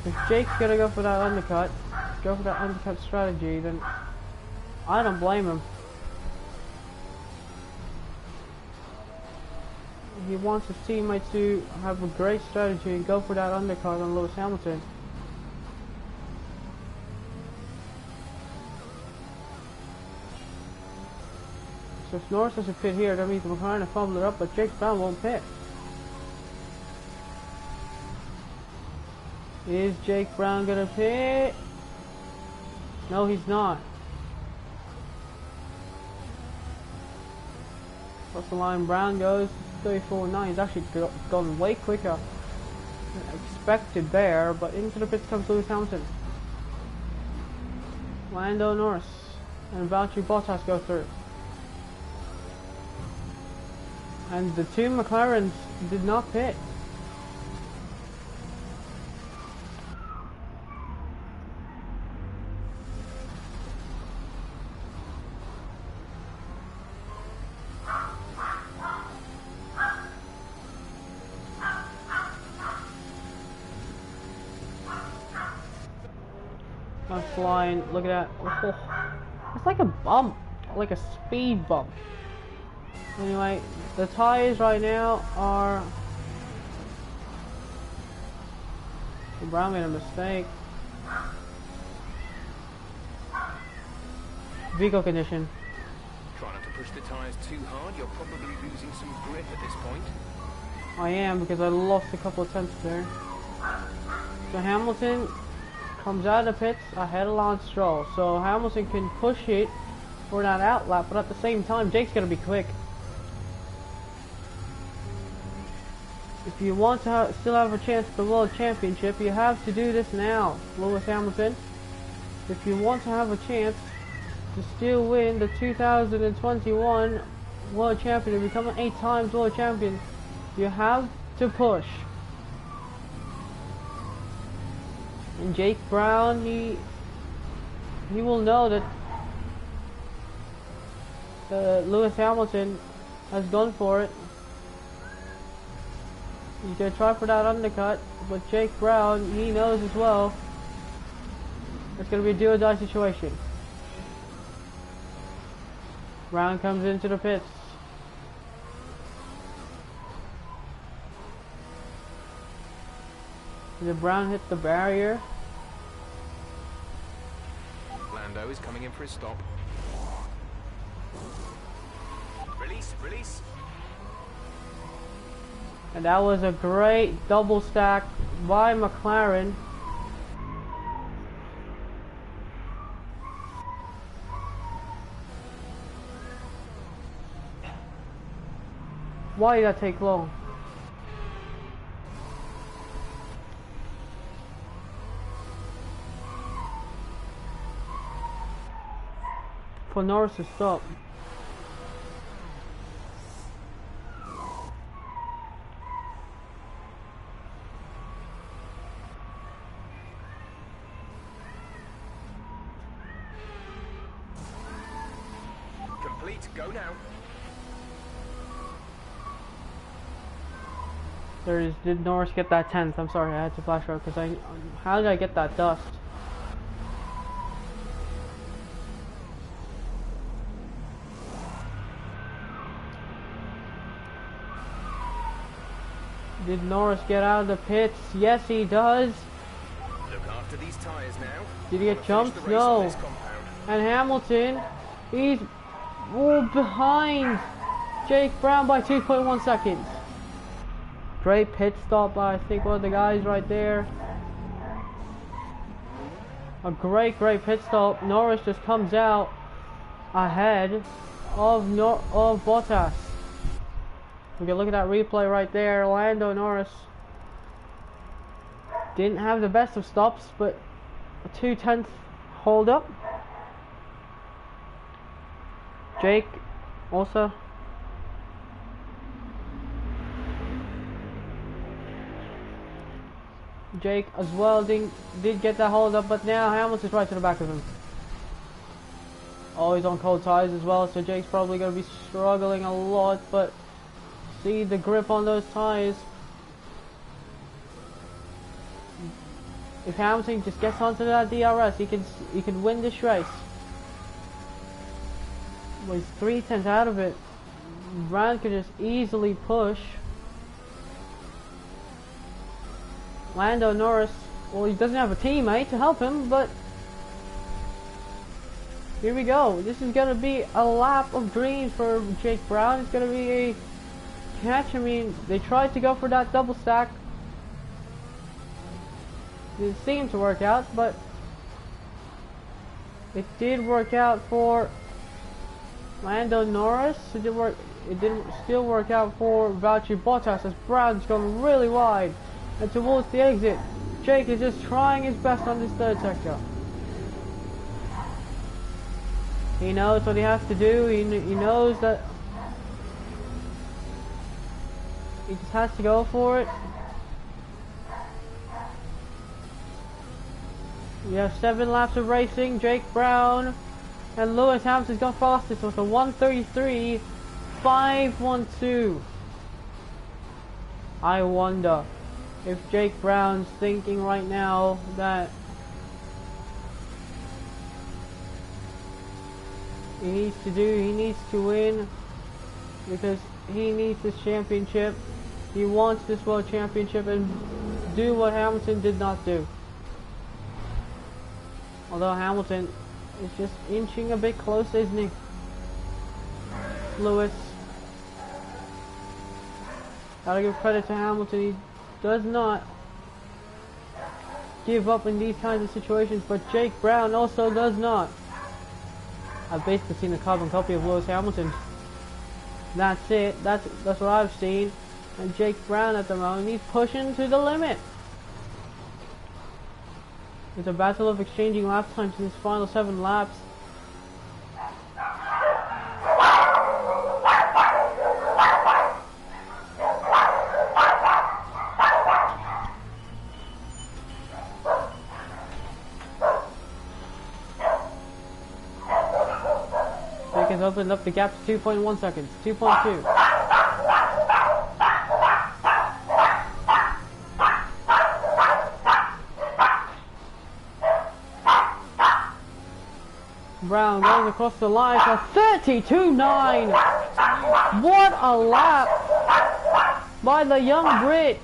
If Jake's going to go for that undercut strategy, then I don't blame him. he wants his teammates to have a great strategy and go for that undercut on Lewis Hamilton. So if Norris doesn't pit here, that means McLaren will fumble it up, but Jake Brown won't pit. Is Jake Brown gonna pit? No, he's not. Across the line, Brown goes 34.9. He's actually gone way quicker than expected there, but into the pits comes Lewis Hamilton. Lando Norris and Valtteri Bottas go through. And the two McLarens did not pit. I'm flying, look at that. Oh, it's like a bump, like a speed bump. Anyway, the tires right now are... Brown made a mistake. Vehicle condition. Try not to push the tyres too hard, you're probably losing some grip at this point. I am, because I lost a couple of tenths there. So Hamilton comes out of the pits ahead of Lance Stroll. So Hamilton can push it for that outlap, but at the same time, Jake's going to be quick. If you want to still have a chance at the World Championship, you have to do this now, Lewis Hamilton. If you want to have a chance to still win the 2021 World Champion and become an 8 times World Champion, you have to push. And Jake Brown, he will know that Lewis Hamilton has gone for it. He's going to try for that undercut, but Jake Brown, he knows as well it's going to be a do or die situation. Brown comes into the pits. Did Brown hit the barrier? Lando is coming in for his stop. Release, release. And that was a great double stack by McLaren. Why did that take long? For Norris to stop. Complete, go now. Did Norris get that 10th? I'm sorry, I had to flash out because how did I get that dust? Did Norris get out of the pits? Yes, he does. Look after these tyres now. Did he get jumped? No. And Hamilton, he's behind Jake Brown by 2.1 seconds. Great pit stop by, I think, one of the guys right there. A great pit stop. Norris just comes out ahead of Bottas. We can look at that replay right there. Lando Norris didn't have the best of stops, but a 2/10 hold up. Jake also. Jake as well did get that hold up, but now Hamilton's right to the back of him. Oh, he's on cold tires as well, so Jake's probably going to be struggling a lot, but see the grip on those tires. If Hamilton just gets onto that DRS, he can win this race. Well, he's 3/10 out of it. Brown could just easily push Lando Norris, well, he doesn't have a teammate to help him, but here we go. This is gonna be a lap of dreams for Jake Brown. It's gonna be a catch. I mean, they tried to go for that double stack. It seemed to work out, but it did work out for Lando Norris. It didn't still work out for Valtteri Bottas as Brown's gone really wide. And towards the exit, Jake is just trying his best on this third sector. He knows what he has to do. He knows that he just has to go for it. We have 7 laps of racing. Jake Brown and Lewis Hamilton's gone fastest with a 1:33.512. I wonder if Jake Brown's thinking right now that he needs to win because he needs this championship. He wants this world championship and do what Hamilton did not do. Although Hamilton is just inching a bit closer, isn't he? Lewis. Gotta give credit to Hamilton. He does not give up in these kinds of situations, but Jake Brown also does not. I've basically seen a carbon copy of Lewis Hamilton. That's it. That's what I've seen. And Jake Brown at the moment, he's pushing to the limit. It's a battle of exchanging lap times in his final 7 laps. Jake has opened up the gap to 2.1 seconds, 2.2. Brown going across the line for 32.9. What a lap by the young Brit.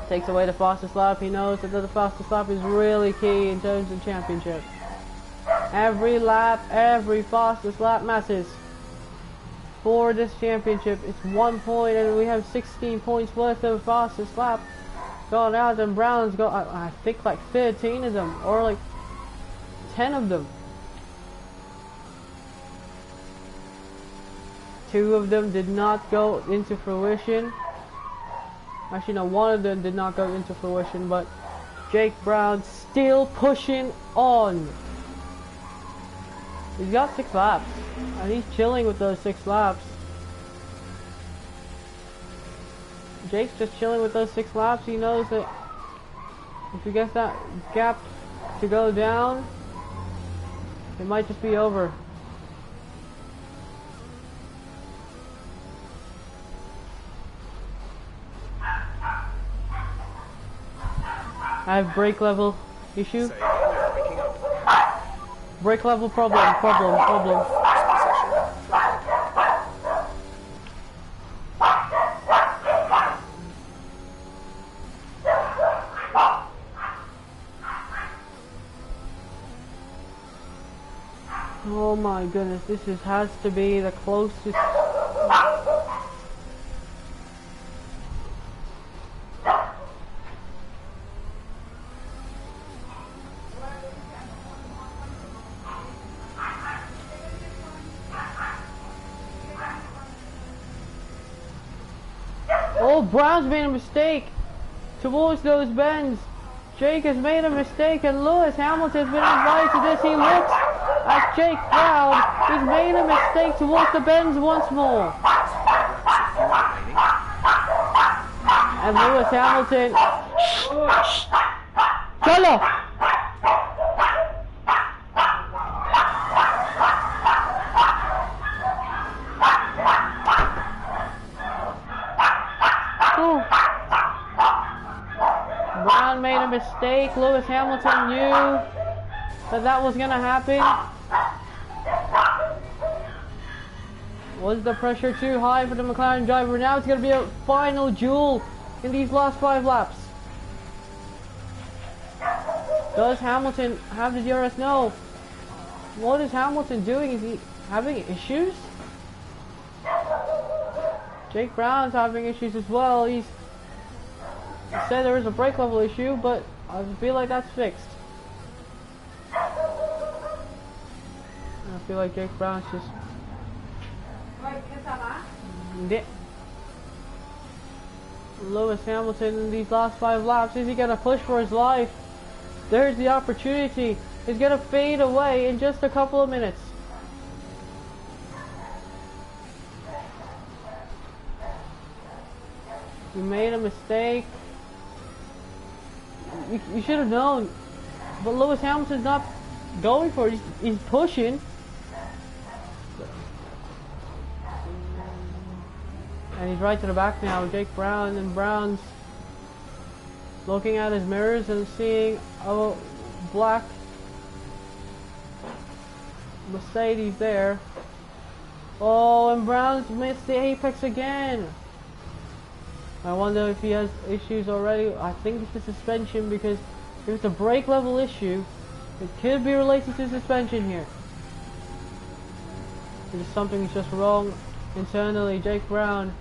Takes away the fastest lap. He knows that the fastest lap is really key in terms of championship. Every lap, every fastest lap matters for this championship. It's 1 point and we have 16 points worth of fastest lap gone out, and Brown's got I think like 13 of them, or like 10 of them. 2 of them did not go into fruition. Actually no, 1 of them did not go into fruition, but Jake Brown still pushing on. He's got 6 laps and he's chilling with those 6 laps. Jake's just chilling with those 6 laps. He knows that if he gets that gap to go down, it might just be over. I have brake level issue. Brake level problem. Oh my goodness, has to be the closest. Oh, Brown's made a mistake towards those bends. Jake has made a mistake and Lewis Hamilton's been invited to this. He looks at Jake Brown. He's made a mistake towards the bends once more. And Lewis Hamilton. Cholo! Brown made a mistake. Lewis Hamilton knew that was going to happen. Was the pressure too high for the McLaren driver? Now it's going to be a final duel in these last 5 laps. Does Hamilton have the DRS? No. What is Hamilton doing? Is he having issues? Jake Brown's having issues as well. He said there was a brake level issue, but I feel like that's fixed. I feel like Jake Brown's just... Lewis Hamilton in these last 5 laps, is he going to push for his life? There's the opportunity. He's going to fade away in just a couple of minutes. You made a mistake. You should have known. But Lewis Hamilton's not going for it. He's pushing. And he's right to the back now. Jake Brown, and Brown's looking at his mirrors and seeing a black Mercedes there. Oh, and Brown's missed the apex again. I wonder if he has issues already. I think it's the suspension, because if it's a brake level issue, it could be related to suspension here. Because something's just wrong internally. Jake Brown,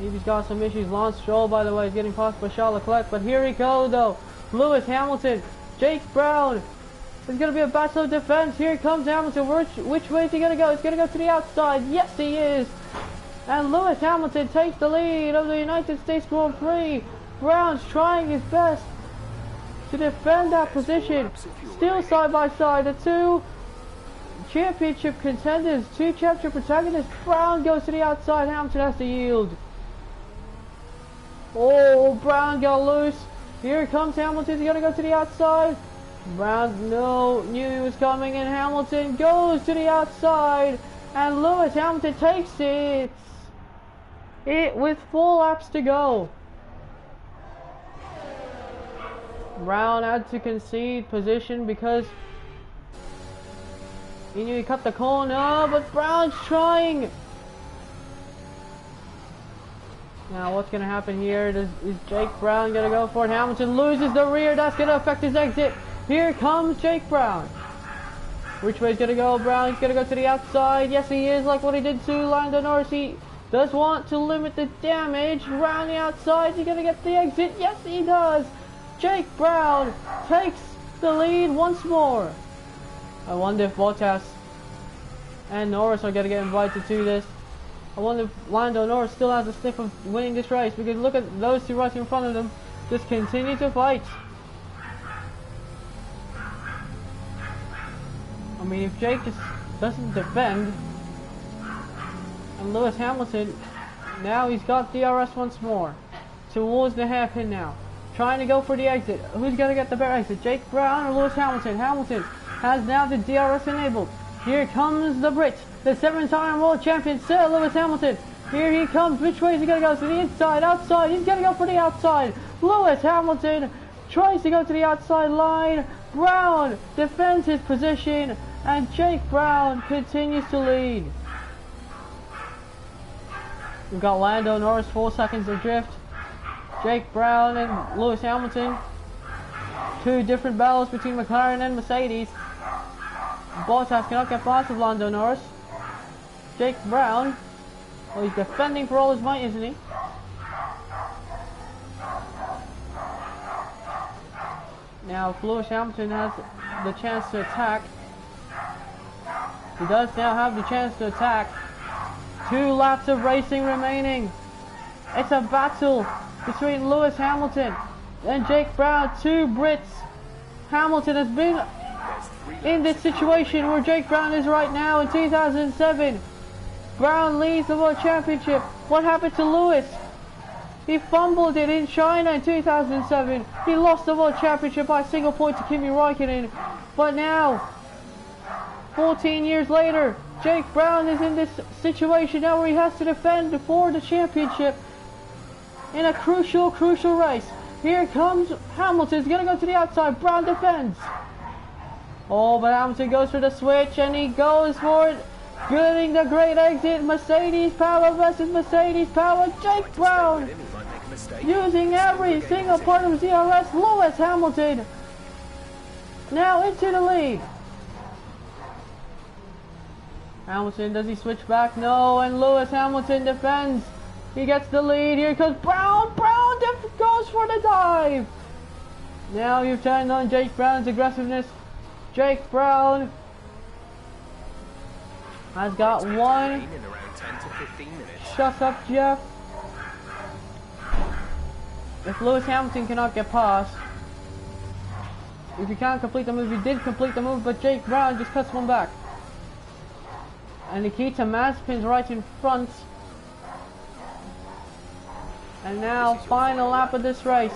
he's got some issues. Lance Stroll, by the way, is getting passed by Charles Leclerc. But here we go, though. Lewis Hamilton, Jake Brown. It's going to be a battle of defense. Here comes Hamilton. Which way is he going to go? He's going to go to the outside. Yes, he is. And Lewis Hamilton takes the lead of the United States Grand Prix. Brown's trying his best to defend that position. Still side by side. The two championship contenders, two championship protagonists. Brown goes to the outside. Hamilton has to yield. Oh, Brown got loose. Here comes Hamilton. He's going to go to the outside. Brown knew he was coming, and Hamilton goes to the outside. And Lewis Hamilton takes it with 4 laps to go. Brown had to concede position because he knew he cut the corner, but Brown's trying. Now what's going to happen here? Is Jake Brown going to go for it? Hamilton loses the rear. That's going to affect his exit. Here comes Jake Brown. Which way is going to go? Brown is going to go to the outside. Yes, he is, like what he did to Lando Norris. He does want to limit the damage around the outside. Is he going to get the exit? Yes, he does. Jake Brown takes the lead once more. I wonder if Bottas and Norris are going to get invited to this. I wonder if Lando Norris still has a sniff of winning this race, because look at those two right in front of them. Just continue to fight. I mean, if Jake just doesn't defend, and Lewis Hamilton, now he's got DRS once more, towards the hairpin now, trying to go for the exit. Who's going to get the better exit, Jake Brown or Lewis Hamilton? Hamilton has now the DRS enabled. Here comes the Brit, the 7-time world champion, Sir Lewis Hamilton. Here he comes. Which way is he going to go? To the inside, outside? He's going to go for the outside. Lewis Hamilton tries to go to the outside line. Brown defends his position, and Jake Brown continues to lead. We've got Lando Norris 4 seconds of drift. Jake Brown and Lewis Hamilton. 2 different battles between McLaren and Mercedes. Bottas cannot get past of Lando Norris. Jake Brown, well, he's defending for all his might, isn't he? Now, if Lewis Hamilton has the chance to attack, he does now have the chance to attack. 2 laps of racing remaining. It's a battle between Lewis Hamilton and Jake Brown, 2 Brits. Hamilton has been in this situation where Jake Brown is right now in 2007. Brown leads the World Championship. What happened to Lewis? He fumbled it in China in 2007. He lost the World Championship by a single point to Kimi Räikkönen. But now, 14 years later, Jake Brown is in this situation now where he has to defend for the championship in a crucial race. Here comes Hamilton. He's going to go to the outside. Brown defends. Oh, but Hamilton goes for the switch, and he goes for it. getting the great exit. Mercedes power versus Mercedes power. Jake Brown He might make a mistake. using every single part of DRS. Lewis Hamilton now into the lead. Hamilton, does he switch back? No, and Lewis Hamilton defends. He gets the lead. Here comes Brown. Brown goes for the dive. Now you've turned on Jake Brown's aggressiveness. Jake Brown has got one. In around 10 to 15 minutes. Shut up, Jeff. If Lewis Hamilton cannot get past, if he can't complete the move, he did complete the move, but Jake Brown just cuts one back. And Nikita Mazepin's right in front. And now, final lap of this race.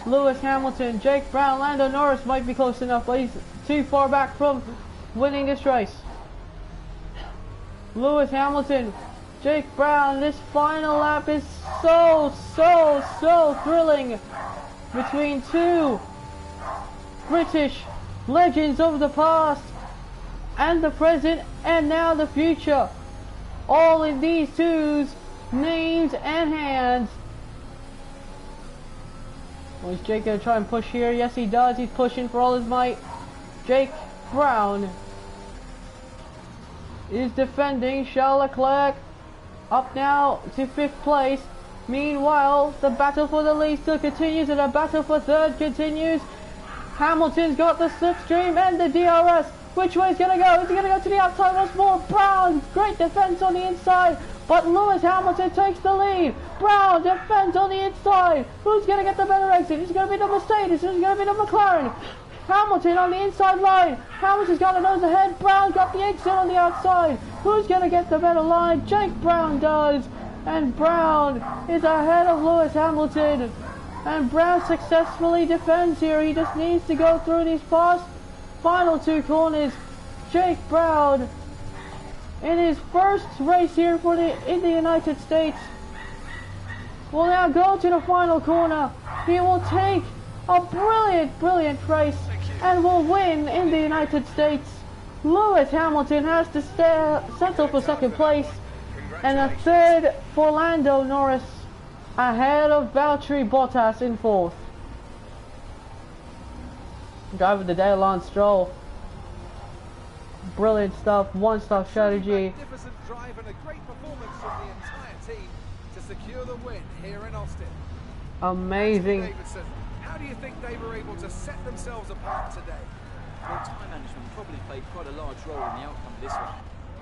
Lewis Hamilton, Jake Brown, Lando Norris might be close enough, but he's too far back from winning this race. Lewis Hamilton, Jake Brown, this final lap is so thrilling between two British legends of the past and the present and now the future. All in these two's names and hands. Well, is Jake going to try and push here? Yes, he does. He's pushing for all his might. Jake Brown is defending. Charles Leclerc up now to 5th place. Meanwhile, the battle for the lead still continues and the battle for 3rd continues. Hamilton's got the slipstream and the DRS. Which way is going to go? Is he going to go to the outside once more? Brown, great defense on the inside. But Lewis Hamilton takes the lead. Brown defends on the inside. Who's going to get the better exit? Is it going to be the Mercedes? Is it going to be the McLaren? Hamilton on the inside line. Hamilton's got a nose ahead. Brown got the exit on the outside. Who's going to get the better line? Jake Brown does. And Brown is ahead of Lewis Hamilton. And Brown successfully defends here. He just needs to go through these final 2 corners. Jake Brown, in his first race here in the United States, will now go to the final corner. He will take a brilliant race and will win in the United States. Lewis Hamilton has to settle for 2nd place and a 3rd for Lando Norris, ahead of Valtteri Bottas in 4th. Driver of the day, Lance Stroll. Brilliant stuff, one-stop strategy. Magnificent drive and a great performance from the entire team to secure the win here in Austin. Amazing. Davidson, how do you think they were able to set themselves apart today? Well, time management probably played quite a large role in the outcome of this one.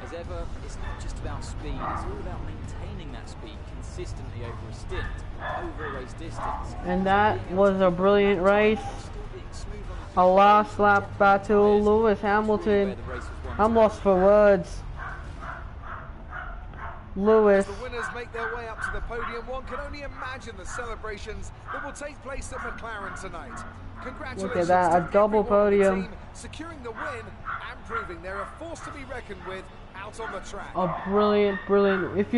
As ever, it's not just about speed, it's all about maintaining that speed consistently over a stint, over a race distance. And that was a brilliant race. A last lap battle. Lewis Hamilton. I'm lost for words. Lewis. As the winners make their way up to the podium, one can only imagine the celebrations that will take place at McLaren tonight. Congratulations. Look at that, a double podium. Team, securing the win and proving they're a force to be reckoned with out on the track. A brilliant. If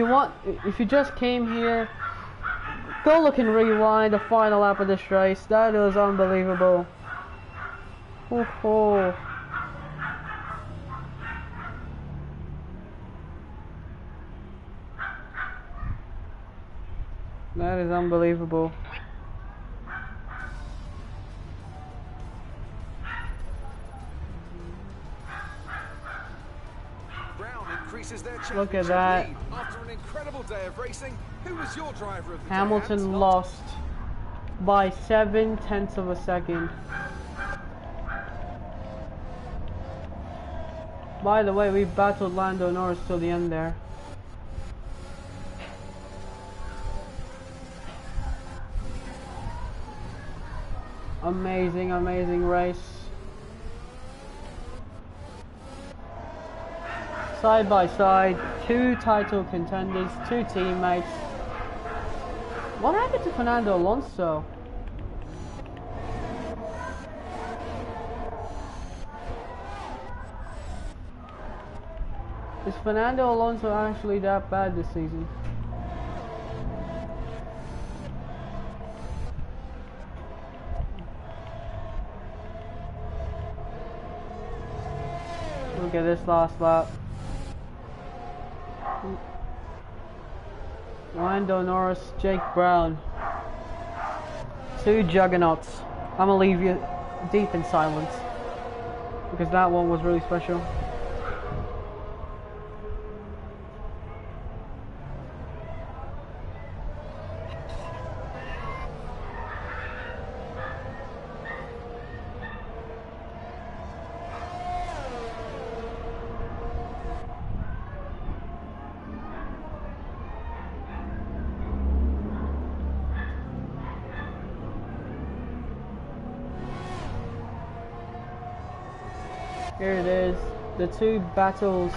you just came here, go look and rewind the final lap of this race. That was unbelievable. Oh. That is unbelievable. Brown increases their Look at championship that. lead. After an incredible day of racing, who was your driver of the day? Hamilton lost by 0.7 of a second. By the way, we battled Lando Norris till the end there. Amazing race. Side by side, 2 title contenders, 2 teammates. What happened to Fernando Alonso? Is Fernando Alonso actually that bad this season? Look at this last lap. Lando Norris, Jake Brown. Two juggernauts. I'm gonna leave you deep in silence because that one was really special. Here it is, the two battles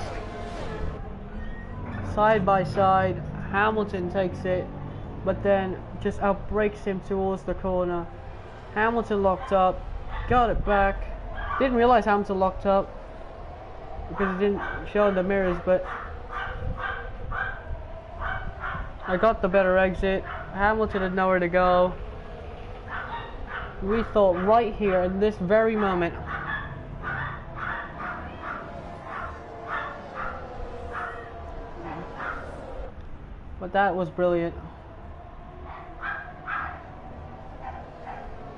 side by side. Hamilton takes it, but then just outbreaks him towards the corner. Hamilton locked up, got it back. Didn't realize Hamilton locked up because it didn't show in the mirrors, but I got the better exit. Hamilton had nowhere to go. We thought right here in this very moment, but that was brilliant.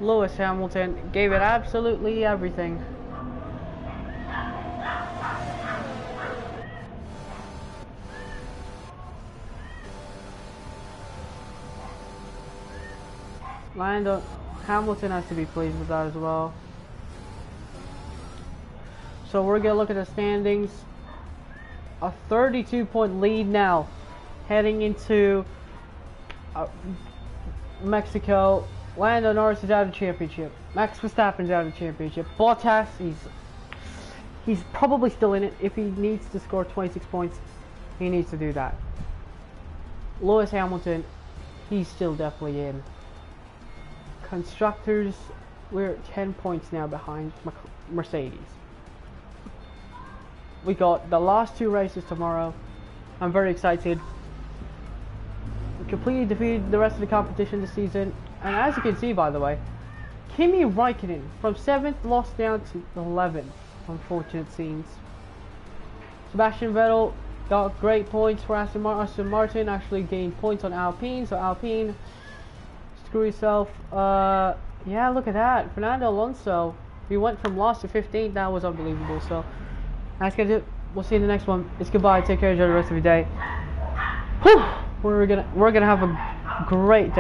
Lewis Hamilton gave it absolutely everything. Hamilton has to be pleased with that as well. So we're gonna look at the standings. A 32-point lead now, heading into Mexico. Lando Norris is out of the championship. Max Verstappen's out of the championship. Bottas, he's probably still in it. If he needs to score 26 points, he needs to do that. Lewis Hamilton, he's still definitely in. Constructors, we're 10 points now behind Mercedes. We got the last two races tomorrow. I'm very excited. We completely defeated the rest of the competition this season. And as you can see, by the way, Kimi Raikkonen from 7th lost down to 11th. Unfortunate scenes. Sebastian Vettel got great points for Aston Martin. Actually gained points on Alpine. So Alpine, screw yourself. Yeah, look at that. Fernando Alonso. We went from last to 15th. That was unbelievable. So that's gonna do it. We'll see you in the next one. It's goodbye. Take care. Enjoy the rest of your day. Whew. We're gonna have a great day.